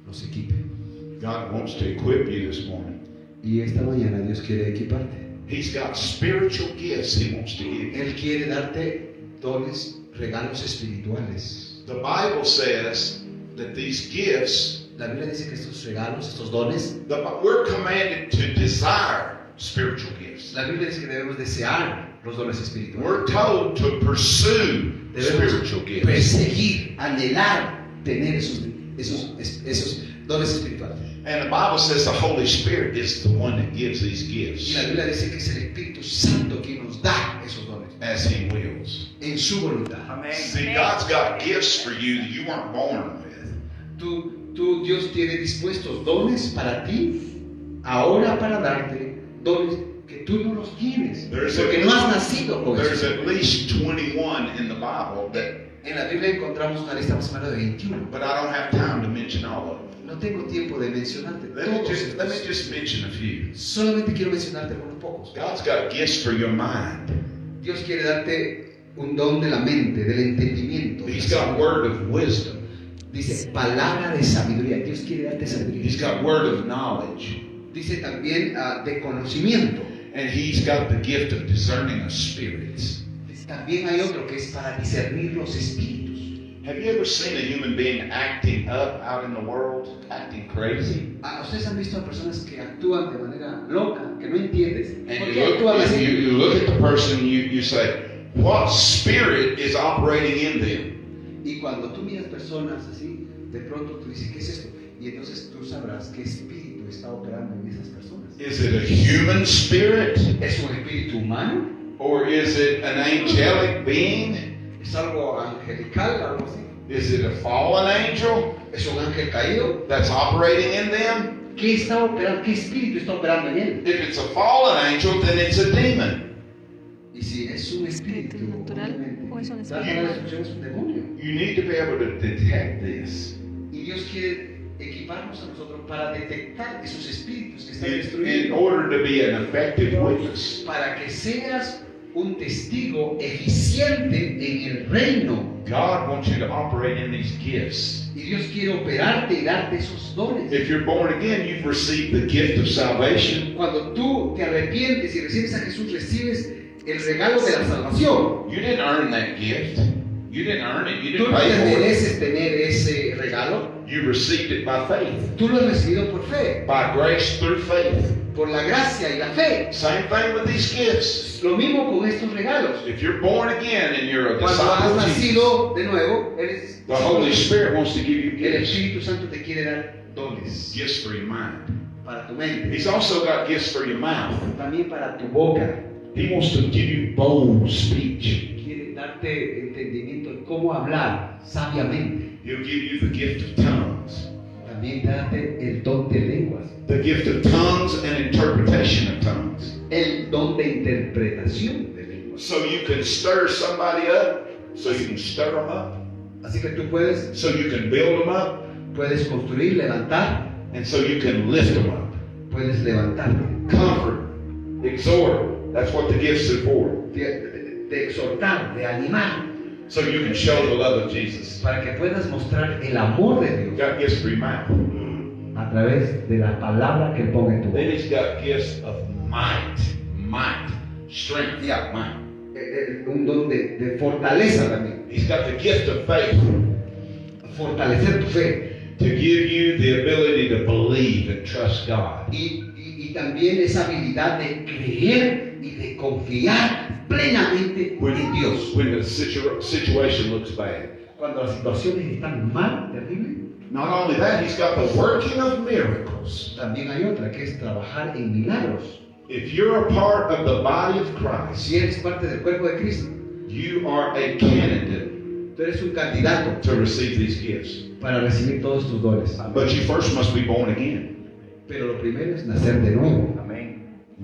[SPEAKER 2] los equipe.
[SPEAKER 1] God wants to equip you this morning.
[SPEAKER 2] Y esta mañana Dios quiere equiparte.
[SPEAKER 1] He's got spiritual gifts he wants to give you.
[SPEAKER 2] Él quiere darte dones, regalos espirituales.
[SPEAKER 1] The Bible says that these gifts,
[SPEAKER 2] La Biblia dice que estos regalos, estos dones,
[SPEAKER 1] we're commanded to desire spiritual gifts.
[SPEAKER 2] la Biblia dice que debemos desear los dones espirituales.
[SPEAKER 1] We're told to pursue spiritual
[SPEAKER 2] Debemos
[SPEAKER 1] gifts.
[SPEAKER 2] perseguir, anhelar tener esos dones espirituales.
[SPEAKER 1] And the Bible says the Holy Spirit is the one that gives these
[SPEAKER 2] Y
[SPEAKER 1] gifts
[SPEAKER 2] la Biblia dice que es el Espíritu Santo quien nos da esos dones
[SPEAKER 1] as He wills.
[SPEAKER 2] en su voluntad.
[SPEAKER 1] See, God's got gifts for you that you weren't born with.
[SPEAKER 2] Dios tiene dispuestos dones para ti, ahora para darte dones que tú no los tienes, porque no has nacido con
[SPEAKER 1] There's
[SPEAKER 2] eso.
[SPEAKER 1] at least 21 in the Bible that,
[SPEAKER 2] En la Biblia encontramos una lista más o menos de 21.
[SPEAKER 1] but I don't have time to mention all of them.
[SPEAKER 2] No tengo tiempo de mencionarte
[SPEAKER 1] Let me
[SPEAKER 2] todos
[SPEAKER 1] just
[SPEAKER 2] estos.
[SPEAKER 1] mention a few.
[SPEAKER 2] Solamente quiero mencionarte algunos pocos.
[SPEAKER 1] God's got gifts for your mind.
[SPEAKER 2] Dios quiere darte un don de la mente, del entendimiento.
[SPEAKER 1] He's got word of wisdom.
[SPEAKER 2] Dice palabra de sabiduría. Dios quiere darte sabiduría.
[SPEAKER 1] He's got word of knowledge.
[SPEAKER 2] Dice también de conocimiento.
[SPEAKER 1] And He's got the gift of discerning of spirits.
[SPEAKER 2] También hay otro que es para discernir los espíritus.
[SPEAKER 1] Have you ever seen a human being acting up out in the world, acting crazy?
[SPEAKER 2] Ustedes han visto a personas que actúan de manera loca, que no entiendes. ¿Por
[SPEAKER 1] And
[SPEAKER 2] qué actúan así?
[SPEAKER 1] you look at the person, you say, what spirit is operating in them?
[SPEAKER 2] Y cuando tú miras personas así, de pronto tú dices, ¿qué es esto? Y entonces tú sabrás qué espíritu está operando en esas personas.
[SPEAKER 1] Is it a human spirit?
[SPEAKER 2] ¿Es un espíritu humano?
[SPEAKER 1] Or is it an angelic being?
[SPEAKER 2] ¿Es algo angelical, algo así?
[SPEAKER 1] Is it a fallen angel
[SPEAKER 2] ¿Es un ángel caído
[SPEAKER 1] that's operating in them?
[SPEAKER 2] ¿qué está operando? ¿Qué espíritu está operando en él?
[SPEAKER 1] If it's a fallen angel, then it's a demon.
[SPEAKER 2] Y si es un espíritu
[SPEAKER 5] natural
[SPEAKER 2] obviamente,
[SPEAKER 5] o es un
[SPEAKER 2] da la
[SPEAKER 5] espíritu.
[SPEAKER 2] destrucción, es un demonio.
[SPEAKER 1] You need to be able to detect this.
[SPEAKER 2] Y Dios quiere equiparnos a nosotros para detectar esos espíritus que están
[SPEAKER 1] In
[SPEAKER 2] destruyendo.
[SPEAKER 1] order to be an effective witness.
[SPEAKER 2] Para que seas un testigo eficiente en el reino.
[SPEAKER 1] God wants you to operate in these gifts.
[SPEAKER 2] Y Dios quiere operarte y darte esos dones.
[SPEAKER 1] If you're born again, you've received the gift of salvation.
[SPEAKER 2] Cuando tú te arrepientes y recibes a Jesús, recibes el regalo de la salvación.
[SPEAKER 1] You didn't earn that gift. You didn't earn it. You
[SPEAKER 2] Tú
[SPEAKER 1] didn't
[SPEAKER 2] no
[SPEAKER 1] pay
[SPEAKER 2] te
[SPEAKER 1] for it.
[SPEAKER 2] mereces tener ese regalo.
[SPEAKER 1] You received it by faith.
[SPEAKER 2] Tú lo has recibido por fe,
[SPEAKER 1] By grace through faith.
[SPEAKER 2] por la gracia y la fe.
[SPEAKER 1] Same thing with these gifts.
[SPEAKER 2] Lo mismo con estos regalos.
[SPEAKER 1] If you're born again and you're a
[SPEAKER 2] Cuando
[SPEAKER 1] disciple
[SPEAKER 2] has
[SPEAKER 1] of Jesus,
[SPEAKER 2] nacido de nuevo, eres
[SPEAKER 1] the Holy Spirit wants to give you
[SPEAKER 2] el
[SPEAKER 1] gifts.
[SPEAKER 2] Espíritu Santo te quiere dar dones
[SPEAKER 1] Gifts for your mind.
[SPEAKER 2] para tu mente,
[SPEAKER 1] He's also got gifts for your mouth.
[SPEAKER 2] también para tu boca.
[SPEAKER 1] He wants to give you bold speech.
[SPEAKER 2] Quiere darte entendimiento de cómo hablar sabiamente.
[SPEAKER 1] He'll give you the gift of tongues.
[SPEAKER 2] También darte el don de lenguas,
[SPEAKER 1] The gift of tongues and interpretation of tongues.
[SPEAKER 2] el don de interpretación de lenguas.
[SPEAKER 1] So you can stir somebody up, so you can stir them up,
[SPEAKER 2] Así que tú puedes
[SPEAKER 1] so you can build them up,
[SPEAKER 2] construir, levantar,
[SPEAKER 1] and so you can lift them up.
[SPEAKER 2] puedes levantarte,
[SPEAKER 1] Comfort, exhort. That's what the gifts are for.
[SPEAKER 2] de exhortar, de animar,
[SPEAKER 1] So you can show the love of Jesus.
[SPEAKER 2] para que puedas mostrar el amor de
[SPEAKER 1] He's
[SPEAKER 2] Dios
[SPEAKER 1] got gifts for your mouth.
[SPEAKER 2] a través de la palabra que Él pone en tu
[SPEAKER 1] Then
[SPEAKER 2] boca.
[SPEAKER 1] he's got gifts of might, strength, might.
[SPEAKER 2] Un don de fortaleza también,
[SPEAKER 1] He's got the gift of faith
[SPEAKER 2] fortalecer tu fe
[SPEAKER 1] to give you the ability to believe and trust God.
[SPEAKER 2] y también esa habilidad de creer y de confiar plenamente en Dios.
[SPEAKER 1] When the situation looks bad.
[SPEAKER 2] Cuando las situaciones están mal, terrible,
[SPEAKER 1] Not only that, he's got the working of miracles.
[SPEAKER 2] también hay otra que es trabajar en milagros.
[SPEAKER 1] If you're a part of the body of Christ,
[SPEAKER 2] Si eres parte del cuerpo de Cristo,
[SPEAKER 1] you are a candidate
[SPEAKER 2] tú eres un candidato
[SPEAKER 1] to receive these gifts.
[SPEAKER 2] para recibir todos tus dones.
[SPEAKER 1] But you first must be born again.
[SPEAKER 2] Pero lo primero es nacer de nuevo.